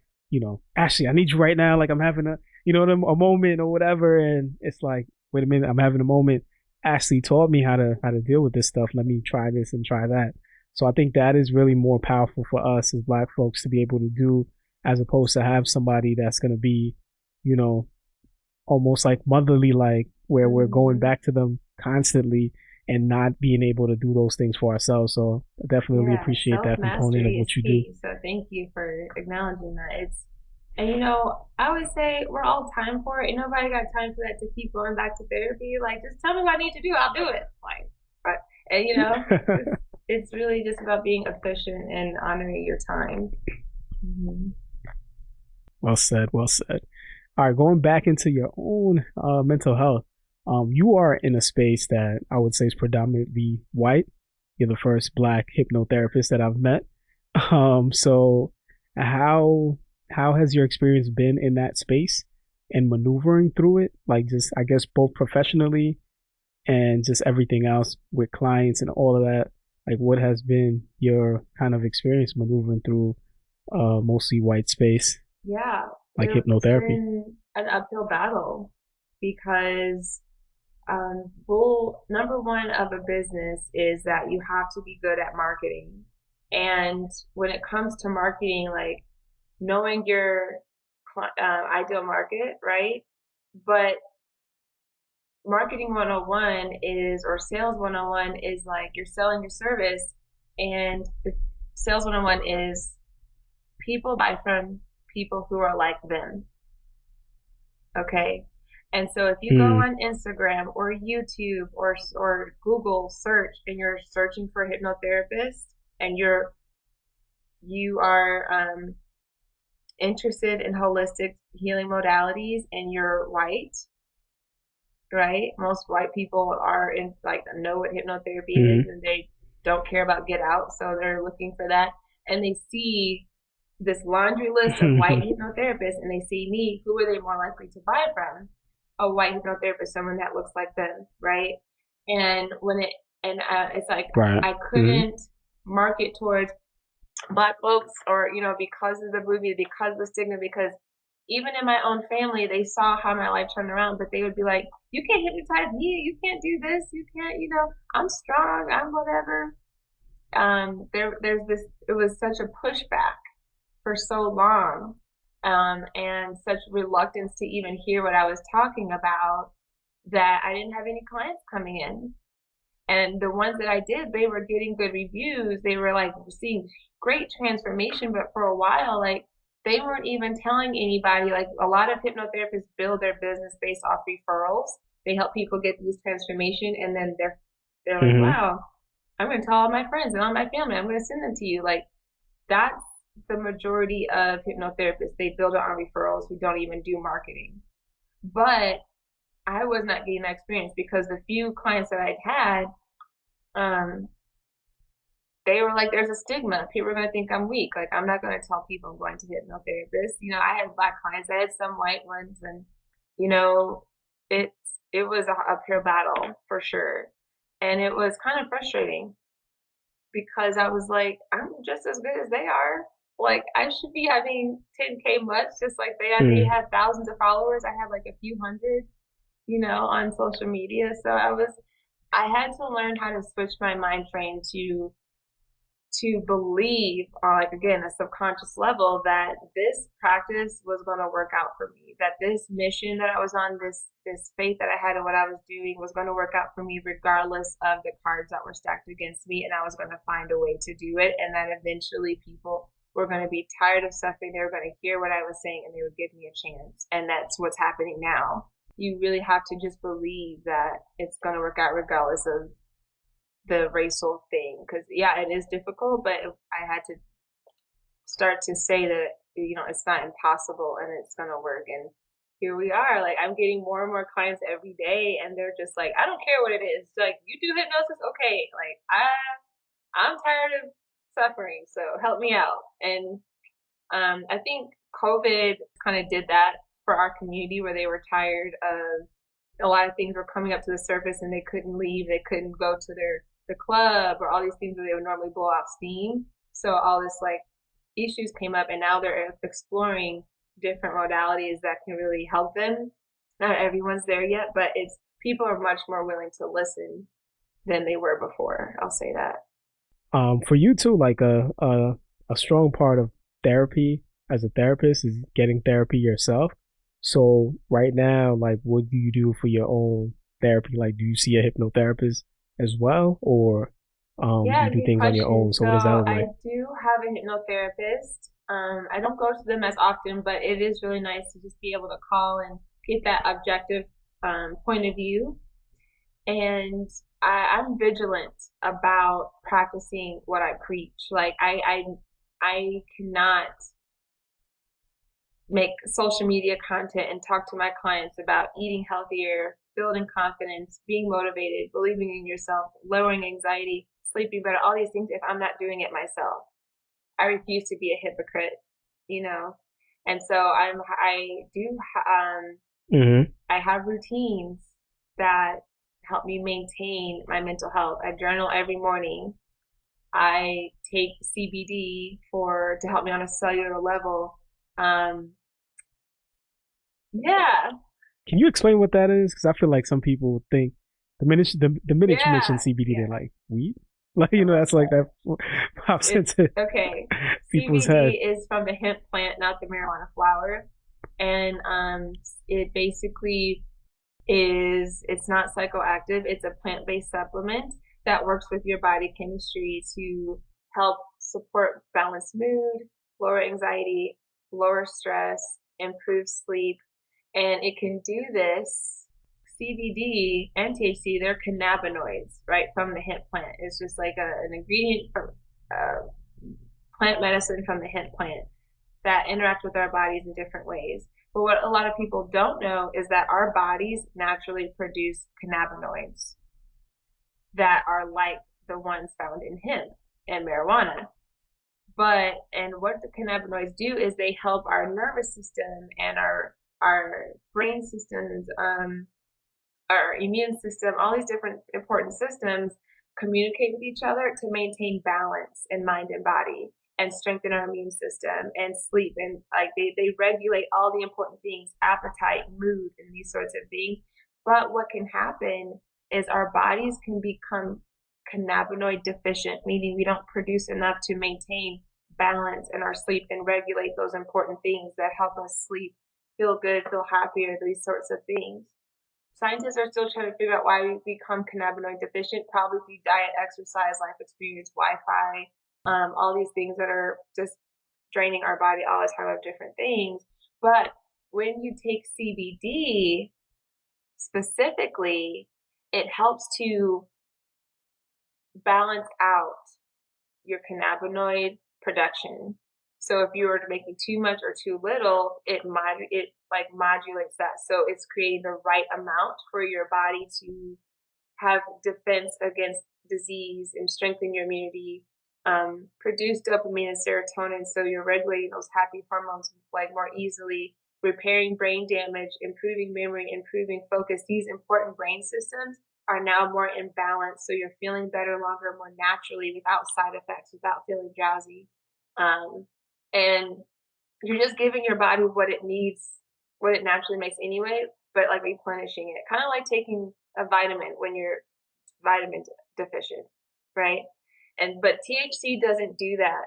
Ashley, I need you right now. Like I'm having a moment or whatever. And it's like, wait a minute, I'm having a moment. Ashley taught me how to deal with this stuff. Let me try this and try that. So I think that is really more powerful for us as Black folks to be able to do, as opposed to have somebody that's going to be, almost like motherly, like where we're going back to them constantly and not being able to do those things for ourselves. So I definitely appreciate that component of what you do. So thank you for acknowledging that. And I always say we're all time for it. Ain't nobody got time for that to keep going back to therapy. Like, just tell me what I need to do, I'll do it. Like, right? And it's really just about being efficient and honoring your time. Mm-hmm. Well said. Well said. All right, going back into your own mental health. You are in a space that I would say is predominantly white. You're the first Black hypnotherapist that I've met. So how has your experience been in that space and maneuvering through it? Like, just, I guess, both professionally and just everything else with clients and all of that. Like, what has been your kind of experience maneuvering through mostly white space? Yeah. Like hypnotherapy. It's been an uphill battle because rule number 1 of a business is that you have to be good at marketing. And when it comes to marketing, like knowing your ideal market, right? But marketing 101 or sales 101 is like you're selling your service, and the sales 101 is people buy from people who are like them. Okay. And so if you go on Instagram or YouTube or Google search and you're searching for a hypnotherapist and you are interested in holistic healing modalities and you're white, right? Most white people are know what hypnotherapy is, and they don't care about Get Out, so they're looking for that, and they see this laundry list of white hypnotherapists, and they see me. Who are they more likely to buy from? A white hypnotherapist, someone that looks like them, right? And it's like right. I couldn't market towards Black folks, or because of the movie, because of the stigma, because even in my own family, they saw how my life turned around, but they would be like, "You can't hypnotize me. You can't do this. You can't. I'm strong. I'm whatever." There's this. It was such a pushback for so long, and such reluctance to even hear what I was talking about, that I didn't have any clients coming in. And the ones that I did, they were getting good reviews. They were like seeing great transformation, but for a while, like they weren't even telling anybody. Like a lot of hypnotherapists build their business based off referrals. They help people get these transformation, and then they're like, "Wow, I'm going to tell all my friends and all my family. I'm going to send them to you." Like that's the majority of hypnotherapists. They build it on referrals who don't even do marketing. But I was not getting that experience because the few clients that I'd had, um, they were like, there's a stigma. People are going to think I'm weak. Like, I'm not going to tell people I'm going to hypnotherapist. You know, I had Black clients, I had some white ones, and, you know, it, it was a uphill battle for sure. And it was kind of frustrating because I was like, I'm just as good as they are. Like, I should be having 10K months just like they are. They Mm. have thousands of followers. I have like a few hundred, you know, on social media. So I had to learn how to switch my mind frame to believe on, like, again, a subconscious level, that this practice was going to work out for me, that this mission that I was on, this faith that I had in what I was doing was going to work out for me regardless of the cards that were stacked against me, and I was going to find a way to do it, and that eventually people were going to be tired of suffering. They were going to hear what I was saying and they would give me a chance. And that's what's happening now. You really have to just believe that it's going to work out regardless of the racial thing, because yeah, it is difficult, but I had to start to say that, you know, it's not impossible and it's gonna work. And here we are. Like, I'm getting more and more clients every day, and they're just like, I don't care what it is. Like, you do hypnosis, okay? Like, I'm tired of suffering, so help me out. And I think COVID kind of did that for our community, where they were tired of a lot of things were coming up to the surface and they couldn't leave. They couldn't go to the club or all these things where they would normally blow off steam. So all this like issues came up, and now they're exploring different modalities that can really help them. Not everyone's there yet, but it's people are much more willing to listen than they were before. I'll say that. For you too, like a strong part of therapy as a therapist is getting therapy yourself. So right now, like, what do you do for your own therapy? Like, do you see a hypnotherapist as well, or do Yeah, you do good things on your question. own? So So what does that look I like? do have a hypnotherapist. I don't go to them as often, but it is really nice to just be able to call and get that objective point of view. And I'm vigilant about practicing what I preach. Like, I cannot make social media content and talk to my clients about eating healthier, building confidence, being motivated, believing in yourself, lowering anxiety, sleeping better, all these things if I'm not doing it myself. I refuse to be a hypocrite, you know? And so I do, Mm-hmm. I have routines that help me maintain my mental health. I journal every morning. I take CBD to help me on a cellular level. Um, yeah, Can you explain what that is? Because I feel like some people think the minute you mention yeah, CBD, they're yeah. like weed. Like, Oh, that's like that pops it's into okay. people's head. CBD is from the hemp plant, not the marijuana flower, and it basically it's not psychoactive. It's a plant-based supplement that works with your body chemistry to help support balanced mood, lower anxiety, lower stress, improve sleep, and it can do this. CBD and THC, they're cannabinoids, right, from the hemp plant. It's just like an ingredient from uh, plant medicine from the hemp plant that interact with our bodies in different ways. But what a lot of people don't know is that our bodies naturally produce cannabinoids that are like the ones found in hemp and marijuana. And what the cannabinoids do is they help our nervous system and our brain systems, our immune system, all these different important systems communicate with each other to maintain balance in mind and body, and strengthen our immune system and sleep. And like they regulate all the important things, appetite, mood, and these sorts of things. But what can happen is our bodies can become cannabinoid deficient, meaning we don't produce enough to maintain balance in our sleep and regulate those important things that help us sleep, feel good, feel happier, these sorts of things. Scientists are still trying to figure out why we become cannabinoid deficient, probably through diet, exercise, life experience, Wi-Fi, all these things that are just draining our body all the time of different things. But when you take CBD specifically, it helps to balance out your cannabinoid production. So if you were making too much or too little, it like modulates that. So it's creating the right amount for your body to have defense against disease and strengthen your immunity, produce dopamine and serotonin, so you're regulating those happy hormones like more easily, repairing brain damage, improving memory, improving focus. These important brain systems are now more in balance, so you're feeling better longer, more naturally, without side effects, without feeling drowsy. And you're just giving your body what it needs, what it naturally makes anyway, but like replenishing it. Kind of like taking a vitamin when you're vitamin deficient, right? But THC doesn't do that.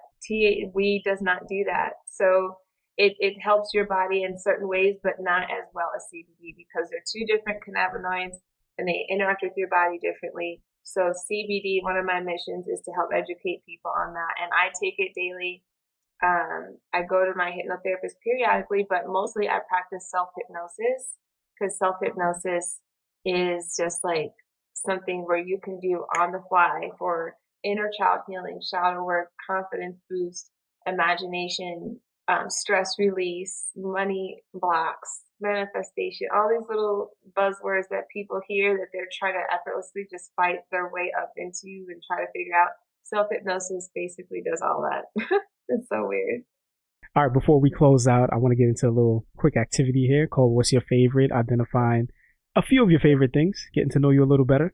Weed does not do that. So it helps your body in certain ways, but not as well as CBD, because they're two different cannabinoids and they interact with your body differently. So CBD, one of my missions is to help educate people on that, and I take it daily. I go to my hypnotherapist periodically, but mostly I practice self-hypnosis, because self-hypnosis is just like something where you can do on the fly for inner child healing, shadow work, confidence boost, imagination, stress release, money blocks, manifestation, all these little buzzwords that people hear that they're trying to effortlessly just fight their way up into and try to figure out. Self-hypnosis basically does all that. It's so weird. All right, before we close out, I want to get into a little quick activity here called What's Your Favorite? Identifying a few of your favorite things, getting to know you a little better.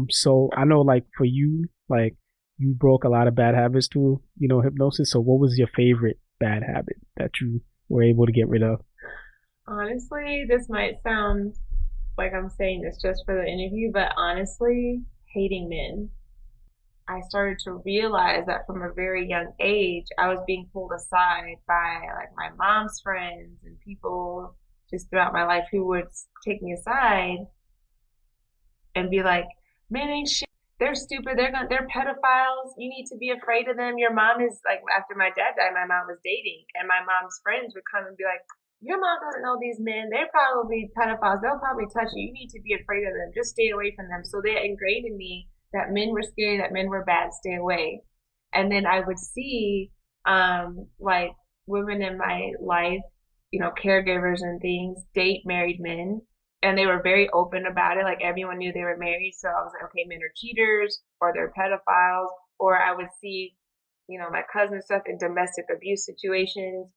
So I know, like, for you, like, you broke a lot of bad habits through, hypnosis. So what was your favorite bad habit that you were able to get rid of? Honestly, this might sound like I'm saying this just for the interview, but honestly, hating men. I started to realize that from a very young age, I was being pulled aside by like my mom's friends and people just throughout my life who would take me aside and be like, "Men ain't shit. They're stupid. They're pedophiles. You need to be afraid of them." Your mom is like, after my dad died, my mom was dating, and my mom's friends would come and be like, "Your mom doesn't know these men. They're probably pedophiles. They'll probably touch you. You need to be afraid of them. Just stay away from them." So they ingrained in me that men were scary, that men were bad, stay away. And then I would see like women in my life, caregivers and things, date married men. And they were very open about it. Like everyone knew they were married. So I was like, okay, men are cheaters or they're pedophiles. Or I would see, my cousin stuff in domestic abuse situations.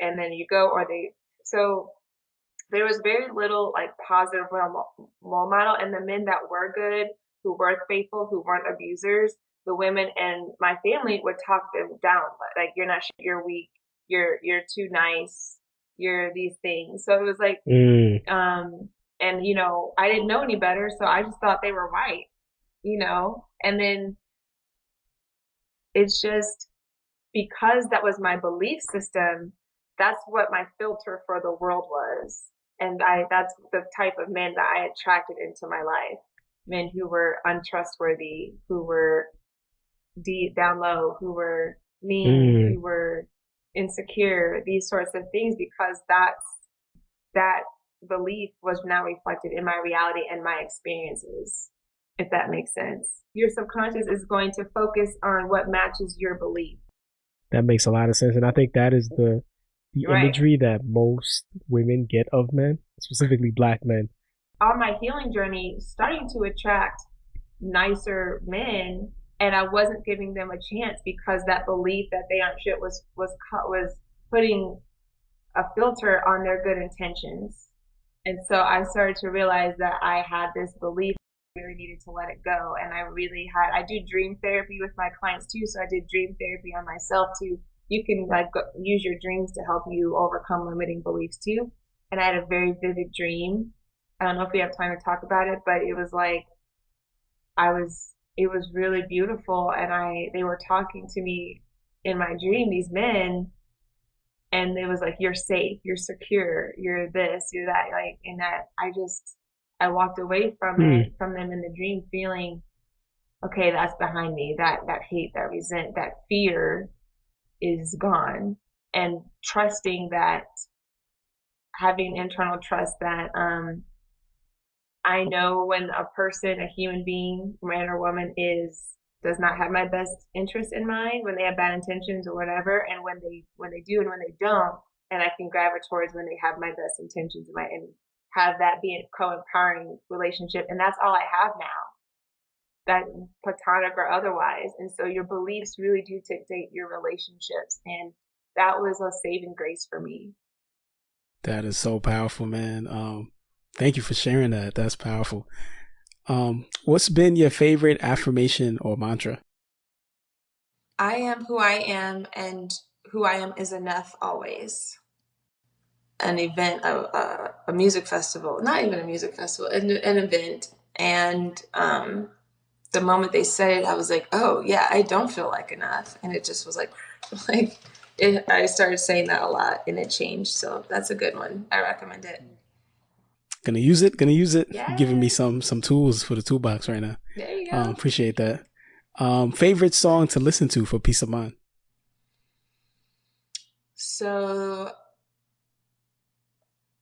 And then you go, so there was very little like positive role model. And the men that were good, who were faithful, who weren't abusers, the women and my family would talk them down. Like, you're not, you're weak, you're too nice, you're these things. So it was like, and I didn't know any better, so I just thought they were right, and then it's just because that was my belief system, that's what my filter for the world was. And that's the type of men that I attracted into my life. Men who were untrustworthy, who were deep down low, who were mean, who were insecure, these sorts of things, because that belief was now reflected in my reality and my experiences, if that makes sense. Your subconscious is going to focus on what matches your belief. That makes a lot of sense. And I think that is the Right. imagery that most women get of men, specifically black men. On my healing journey, starting to attract nicer men, and I wasn't giving them a chance because that belief that they aren't shit was putting a filter on their good intentions. And so I started to realize that I had this belief, I really needed to let it go. And I do dream therapy with my clients too. So I did dream therapy on myself too. You can use your dreams to help you overcome limiting beliefs too. And I had a very vivid dream. I don't know if we have time to talk about it, but it was like, it was really beautiful. And they were talking to me in my dream, these men, and it was like, you're safe, you're secure, you're this, you're that, like, and that I walked away from them in the dream feeling, okay, that's behind me, that hate, that resent, that fear is gone, and trusting that, having internal trust that, I know when a person, a human being, man or woman, does not have my best interest in mind, when they have bad intentions or whatever, and when they do and when they don't, and I can gravitate towards when they have my best intentions and have that be a co-empowering relationship. And that's all I have now, that platonic or otherwise. And so your beliefs really do dictate your relationships. And that was a saving grace for me. That is so powerful, man. Thank you for sharing that. That's powerful. What's been your favorite affirmation or mantra? I am who I am, and who I am is enough always. An event, a music festival, not even a music festival, an event. And the moment they said it, I was like, oh yeah, I don't feel like enough. And it just was like I started saying that a lot and it changed. So that's a good one. I recommend it. Gonna use it. Yeah. You're giving me some tools for the toolbox right now. There you go. Appreciate that. Favorite song to listen to for peace of mind? So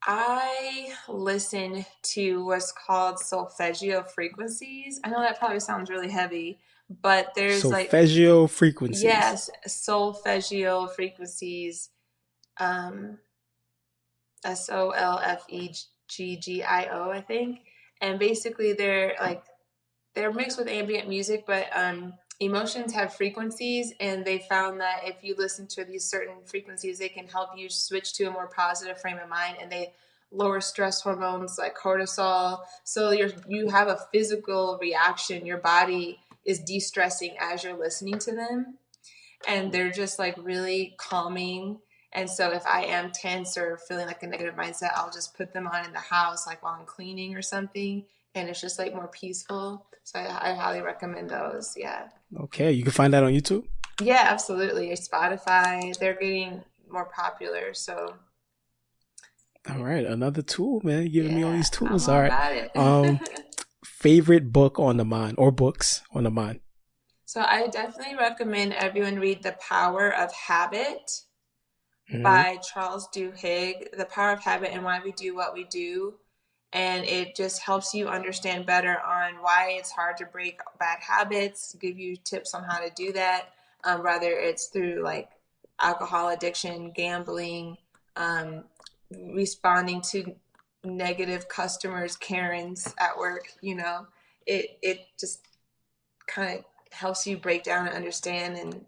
I listen to what's called solfeggio frequencies. I know that probably sounds really heavy, but there's solfeggio frequencies. Yes, solfeggio frequencies. SOLFEGGIO, I think. And basically they're mixed with ambient music, but emotions have frequencies, and they found that if you listen to these certain frequencies, they can help you switch to a more positive frame of mind, and they lower stress hormones like cortisol. So you have a physical reaction. Your body is de-stressing as you're listening to them, and they're just like really calming. And so if I am tense or feeling like a negative mindset, I'll just put them on in the house, like while I'm cleaning or something, and it's just like more peaceful. So I highly recommend those. Yeah. Okay, you can find that on YouTube. Yeah, absolutely. Spotify, they're getting more popular. So. All right, another tool, man. You're giving me all these tools. I'm all right. It. Favorite book on the mind or books on the mind? So I definitely recommend everyone read The Power of Habit by Charles Duhigg. The Power of Habit and Why We Do What We Do. And it just helps you understand better on why it's hard to break bad habits, give you tips on how to do that, whether it's through like alcohol addiction, gambling, responding to negative customers, Karens at work. It just kind of helps you break down and understand, and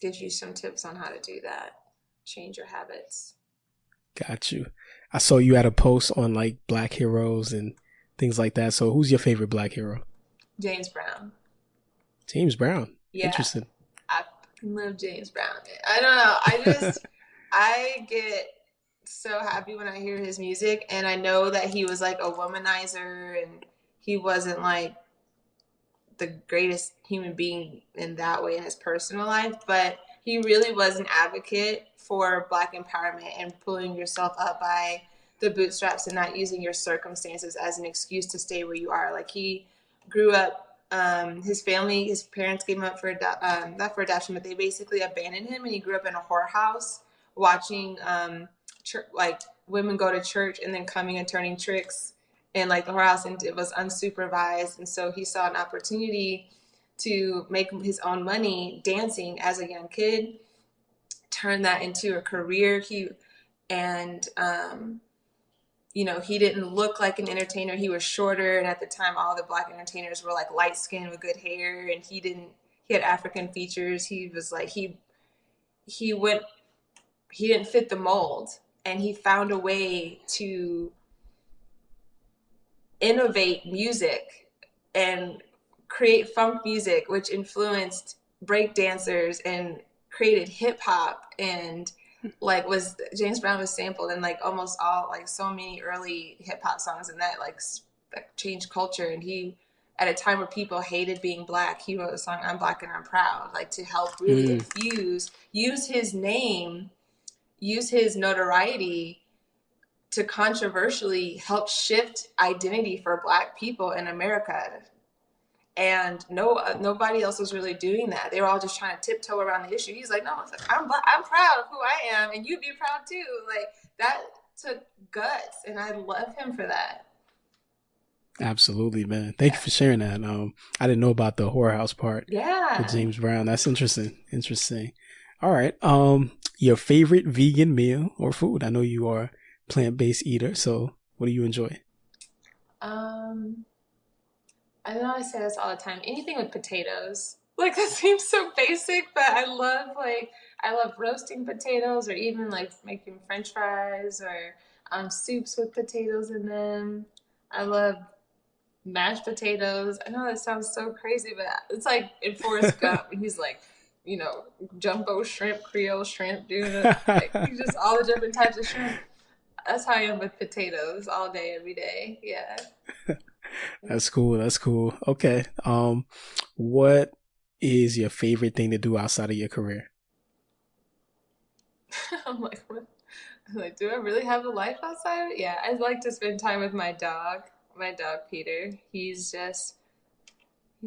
gives you some tips on how to do that, change your habits. Got you. I saw you had a post on like Black heroes and things like that. So who's your favorite Black hero? James Brown. James Brown. Yeah. Interesting. I love James Brown. I don't know. I get so happy when I hear his music, and I know that he was like a womanizer, and he wasn't like the greatest human being in that way in his personal life, but he really was an advocate for Black empowerment and pulling yourself up by the bootstraps and not using your circumstances as an excuse to stay where you are. Like, he grew up, his parents gave him up for not for adoption, but they basically abandoned him, and he grew up in a whorehouse watching like women go to church and then coming and turning tricks in like the whorehouse, and it was unsupervised. And so he saw an opportunity to make his own money dancing as a young kid, turn that into a career. He didn't look like an entertainer. He was shorter, and at the time all the Black entertainers were like light skinned with good hair, and he had African features. He was like he didn't fit the mold, and he found a way to innovate music and create funk music, which influenced break dancers and created hip hop, and like James Brown was sampled in like almost all, like so many early hip hop songs, and that like changed culture. And he, at a time where people hated being Black, he wrote a song, I'm Black and I'm Proud, like to help really use his name, use his notoriety to controversially help shift identity for Black people in America. And nobody else was really doing that. They were all just trying to tiptoe around the issue. He's like, no, I'm proud of who I am, and you'd be proud too. Like, that took guts, and I love him for that. Absolutely, man. Thank you for sharing that. I didn't know about the whorehouse part. Yeah. With James Brown. That's interesting. All right. your favorite vegan meal or food? I know you are a plant-based eater, so what do you enjoy? Um, I know I say this all the time. Anything with potatoes. Like that seems so basic, but I love roasting potatoes or even like making French fries or soups with potatoes in them. I love mashed potatoes. I know that sounds so crazy, but it's like in Forrest Gump, he's like, you know, jumbo shrimp, Creole shrimp, doing it like just all the different types of shrimp. That's how I am with potatoes all day, every day. Yeah. That's cool. That's cool. Okay. What is your favorite thing to do outside of your career? I'm like, what? I'm like, do I really have a life outside of it? Yeah, I like to spend time with my dog Peter. He's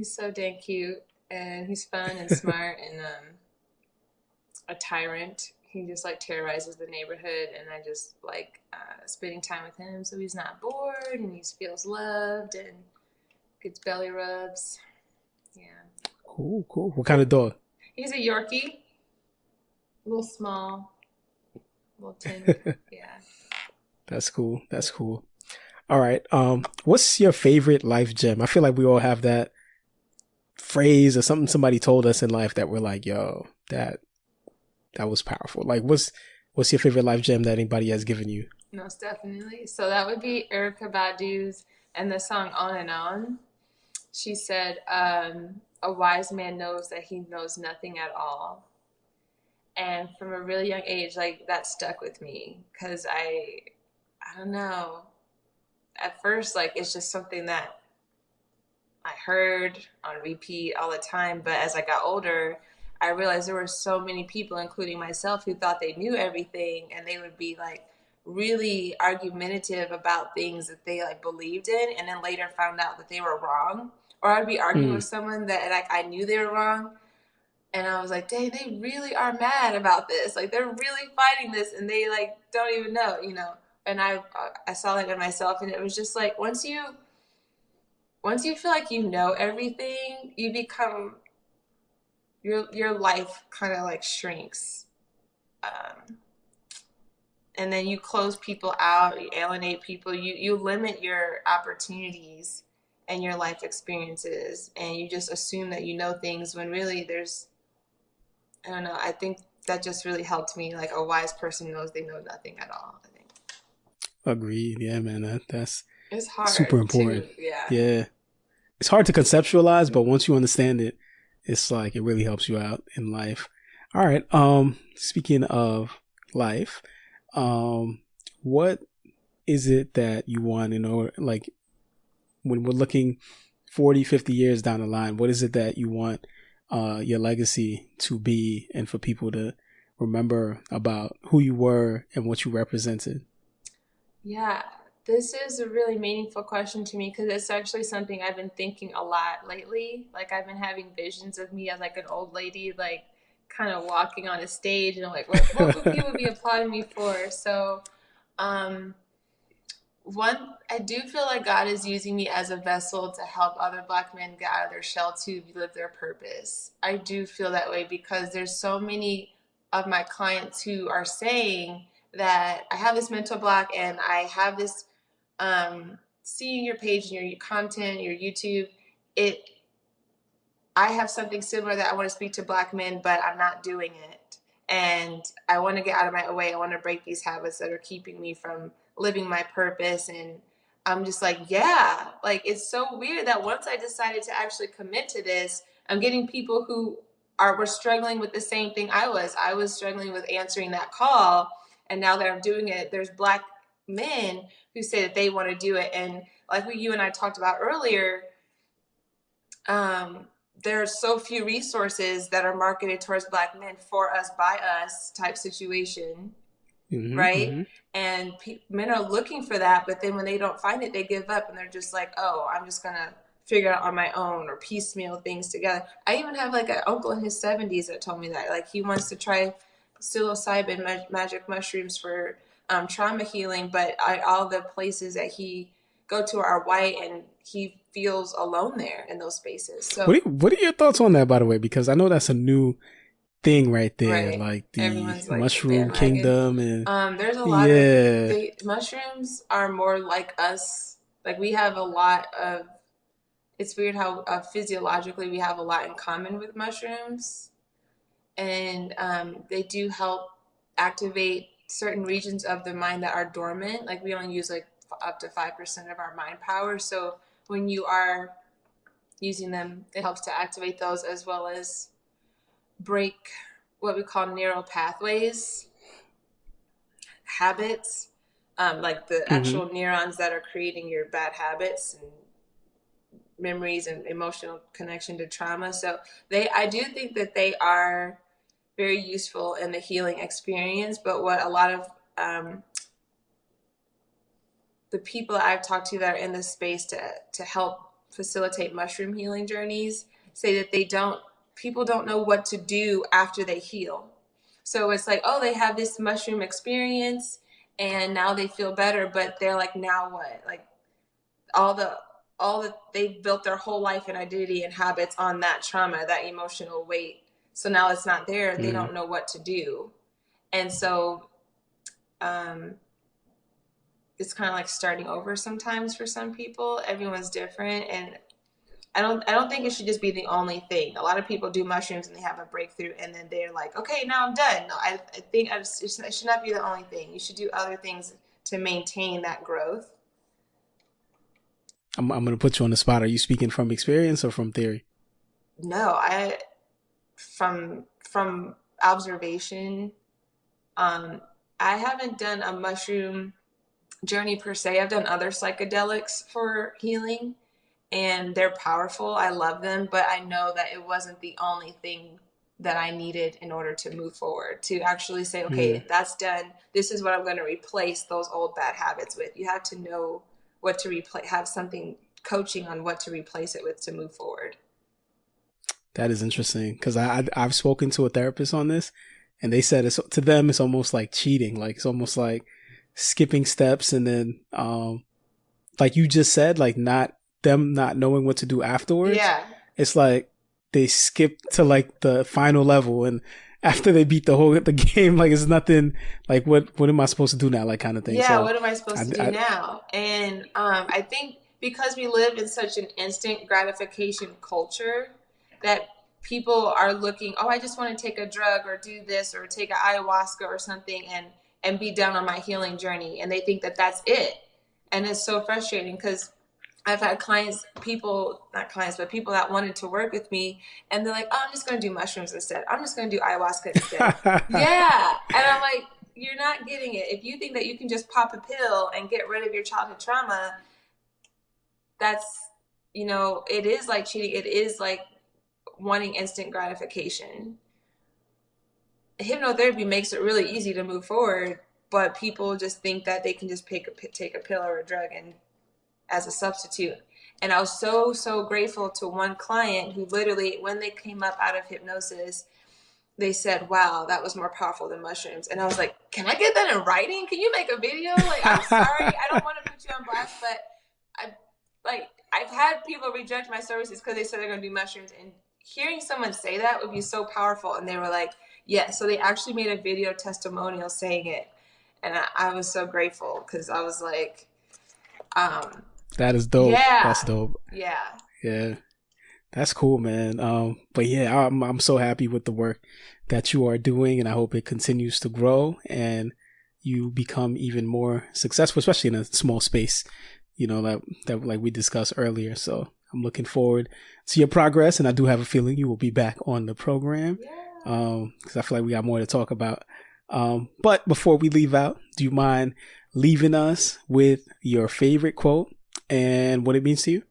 so dang cute and he's fun and smart and a tyrant. He just like terrorizes the neighborhood, and I just like spending time with him so he's not bored and he feels loved and gets belly rubs. Yeah, Cool, cool. What kind of dog? he's a Yorkie, a little small, a little tender. Yeah. That's cool. That's cool. All right. What's your favorite life gem? I feel like we all have that phrase or something somebody told us in life that we're like, yo, that was powerful. Like, what's your favorite life gem that anybody has given you? Most definitely. So that would be Erica Badu's and the song On and On. She said, a wise man knows that he knows nothing at all. And from a really young age, like that stuck with me because I don't know. At first, like it's just something that I heard on repeat all the time. But as I got older, I realized there were so many people, including myself, who thought they knew everything, and they would be like really argumentative about things that they like believed in, and then later found out that they were wrong. Or I'd be arguing Mm, with someone that like I knew they were wrong, and I was like, dang, they really are mad about this. Like they're really fighting this, and they like don't even know, you know. And I saw that in myself, and it was just like once you feel like you know everything, you become your life kind of like shrinks, um, and then you close people out, you alienate people, you limit your opportunities and your life experiences, and you just assume that you know things when really there's I don't know. I think that just really helped me. Like a wise person knows they know nothing at all. I think agreed. Yeah, man. That's it's super hard important. too. Yeah. Yeah. It's hard to conceptualize, but once you understand it, it's like it really helps you out in life. All right. Speaking of life, um, what is it that you want, like when we're looking 40, 50 years down the line, what is it that you want your legacy to be and for people to remember about who you were and what you represented? Yeah, this is a really meaningful question to me because it's actually something I've been thinking a lot lately. Like I've been having visions of me as like an old lady, like kind of walking on a stage, and I'm like, what would people be applauding me for? So, um, one, I do feel like God is using me as a vessel to help other Black men get out of their shell to live their purpose. I do feel that way because there's so many of my clients who are saying that I have this mental block and I have this seeing your page and your content, your YouTube, it I have something similar that I want to speak to Black men, but I'm not doing it. And I want to get out of my way. I want to break these habits that are keeping me from living my purpose. And I'm just like, yeah, like it's so weird that once I decided to actually commit to this, I'm getting people who were struggling with the same thing I was. I was struggling with answering that call. And now that I'm doing it, there's Black men who say that they want to do it. And like what you and I talked about earlier, um, there are so few resources that are marketed towards Black men for us by us type situation, Mm-hmm, right? mm-hmm. And men are looking for that, but then when they don't find it, they give up and they're just like, oh, I'm just gonna figure it out on my own or piecemeal things together. I even have like an uncle in his 70s that told me that like he wants to try psilocybin magic mushrooms for trauma healing, but all the places that he go to are white and he feels alone there in those spaces. So What are your thoughts on that, by the way? Because I know that's a new thing right there, Right. like the Everyone's like the mushroom bandwagon. kingdom, and There's a lot of yeah. mushrooms are more like us. Like we have a lot of, it's weird how physiologically we have a lot in common with mushrooms. And they do help activate certain regions of the mind that are dormant. Like we only use like up to 5% of our mind power. So when you are using them, it helps to activate those as well as break what we call neural pathways, habits, like the Hmm. actual neurons that are creating your bad habits and memories and emotional connection to trauma. So I do think that they are very useful in the healing experience. But what a lot of the people I've talked to that are in this space to help facilitate mushroom healing journeys say that people don't know what to do after they heal. So it's like, oh, they have this mushroom experience and now they feel better, but they're like, now what? Like all the they've built their whole life and identity and habits on that trauma, that emotional weight. So now it's not there. They Hmm. don't know what to do. And so um, it's kind of like starting over sometimes for some people. Everyone's different, and I don't think it should just be the only thing. A lot of people do mushrooms and they have a breakthrough, and then they're like, okay, now I'm done. No, I think it should not be the only thing. You should do other things to maintain that growth. I'm gonna put you on the spot. Are you speaking from experience or from theory? No, I from observation. Um, I haven't done a mushroom journey per se. I've done other psychedelics for healing, and they're powerful. I love them, but I know that it wasn't the only thing that I needed in order to move forward, to actually say, Hmm. okay, that's done. This is what I'm going to replace those old bad habits with. You have to know what to replace, have something coaching on what to replace it with to move forward. That is interesting because I've spoken to a therapist on this, and they said it's to them it's almost like cheating. Like it's almost like skipping steps, and then like you just said, like not knowing what to do afterwards. Yeah. It's like they skip to like the final level, and after they beat the game, like it's nothing. Like what am I supposed to do now? Like kind of thing. Yeah, So what am I supposed to do I now? And I think because we live in such an instant gratification culture that people are looking, oh, I just want to take a drug or do this or take an ayahuasca or something and be done on my healing journey, and they think that that's it. And it's so frustrating because I've had clients, people, not clients, but people that wanted to work with me, and they're like, oh, I'm just going to do mushrooms instead. I'm just going to do ayahuasca instead. Yeah. And I'm like, you're not getting it. If you think that you can just pop a pill and get rid of your childhood trauma, that's, it is like cheating. It is like wanting instant gratification. Hypnotherapy makes it really easy to move forward, but people just think that they can just take a pill or a drug and as a substitute. And I was so grateful to one client who literally, when they came up out of hypnosis, they said, wow, that was more powerful than mushrooms. And I was like, can I get that in writing? Can you make a video? Like, I'm sorry, I don't want to put you on blast, but I've had people reject my services because they said they're going to do mushrooms. And hearing someone say that would be so powerful. And they were like, yeah. So they actually made a video testimonial saying it. And I was so grateful because I was like, that is dope. That's yeah, dope. yeah. Yeah. That's cool, man. But yeah, I'm so happy with the work that you are doing, and I hope it continues to grow and you become even more successful, especially in a small space. You know that like we discussed earlier. So I'm looking forward to your progress, and I do have a feeling you will be back on the program Yeah. because I feel like we got more to talk about. But before we leave out, do you mind leaving us with your favorite quote and what it means to you?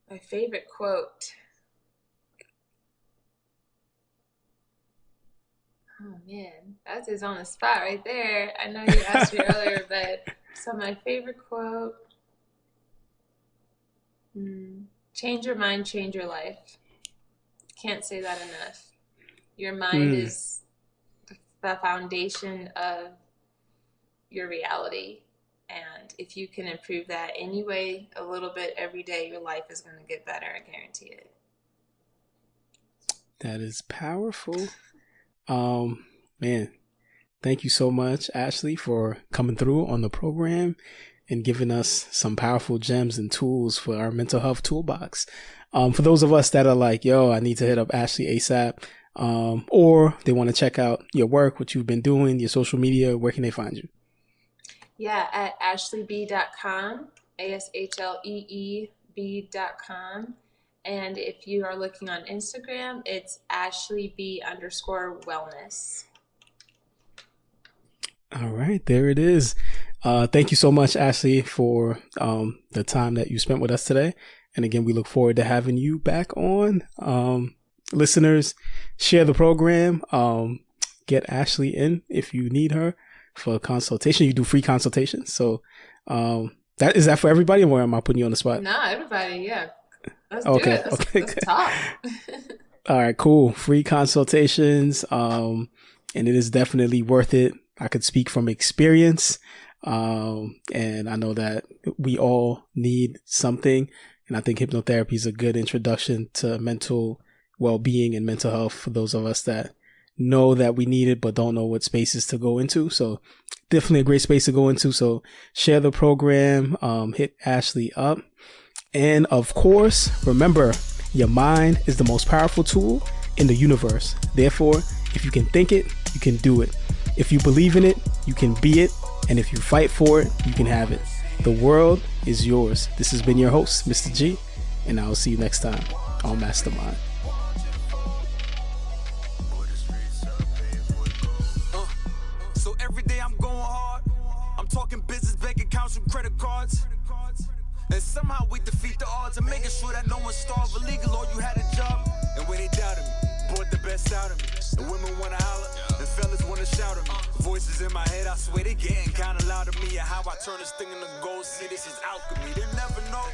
My favorite quote. Oh man, that's his on the spot right there. I know you asked me earlier, but so my favorite quote, change your mind, change your life. Can't say that enough. Your mind Mm. is the foundation of your reality. And if you can improve that anyway, a little bit every day, your life is going to get better. I guarantee it. That is powerful. Man, thank you so much, Ashlee, for coming through on the program and giving us some powerful gems and tools for our mental health toolbox. For those of us that are like, yo, I need to hit up Ashlee ASAP, or they want to check out your work, what you've been doing, your social media, where can they find you? Yeah, at ashleeb.com, ASHLEEB.com. And if you are looking on Instagram, it's AshleeB_wellness. All right, there it is. Thank you so much, Ashlee, for the time that you spent with us today. And again, we look forward to having you back on. Listeners, share the program. Get Ashlee in if you need her for a consultation. You do free consultations. So that is that for everybody, or am I putting you on the spot? No, everybody, yeah. Let's do it. Let's talk. All right, cool. Free consultations. And it is definitely worth it. I could speak from experience. And I know that we all need something. And I think hypnotherapy is a good introduction to mental well-being and mental health for those of us that know that we need it but don't know what spaces to go into. So definitely a great space to go into. So share the program, hit Ashlee up. And of course, remember, your mind is the most powerful tool in the universe. Therefore, if you can think it, you can do it. If you believe in it, you can be it. And if you fight for it, you can have it. The world is yours. This has been your host, Mr. G, and I will see you next time on Mastermind. So every day I'm going hard. I'm talking business, bank accounts, and credit cards. And somehow we defeat the odds and making sure that no one starved illegal or you had a job. And when they doubted me, brought the best out of me. The women wanna holler, the fellas wanna shout at me. Voices in my head, I swear they getting kinda loud at me. And how I turn this thing into gold, see this is alchemy. They never know.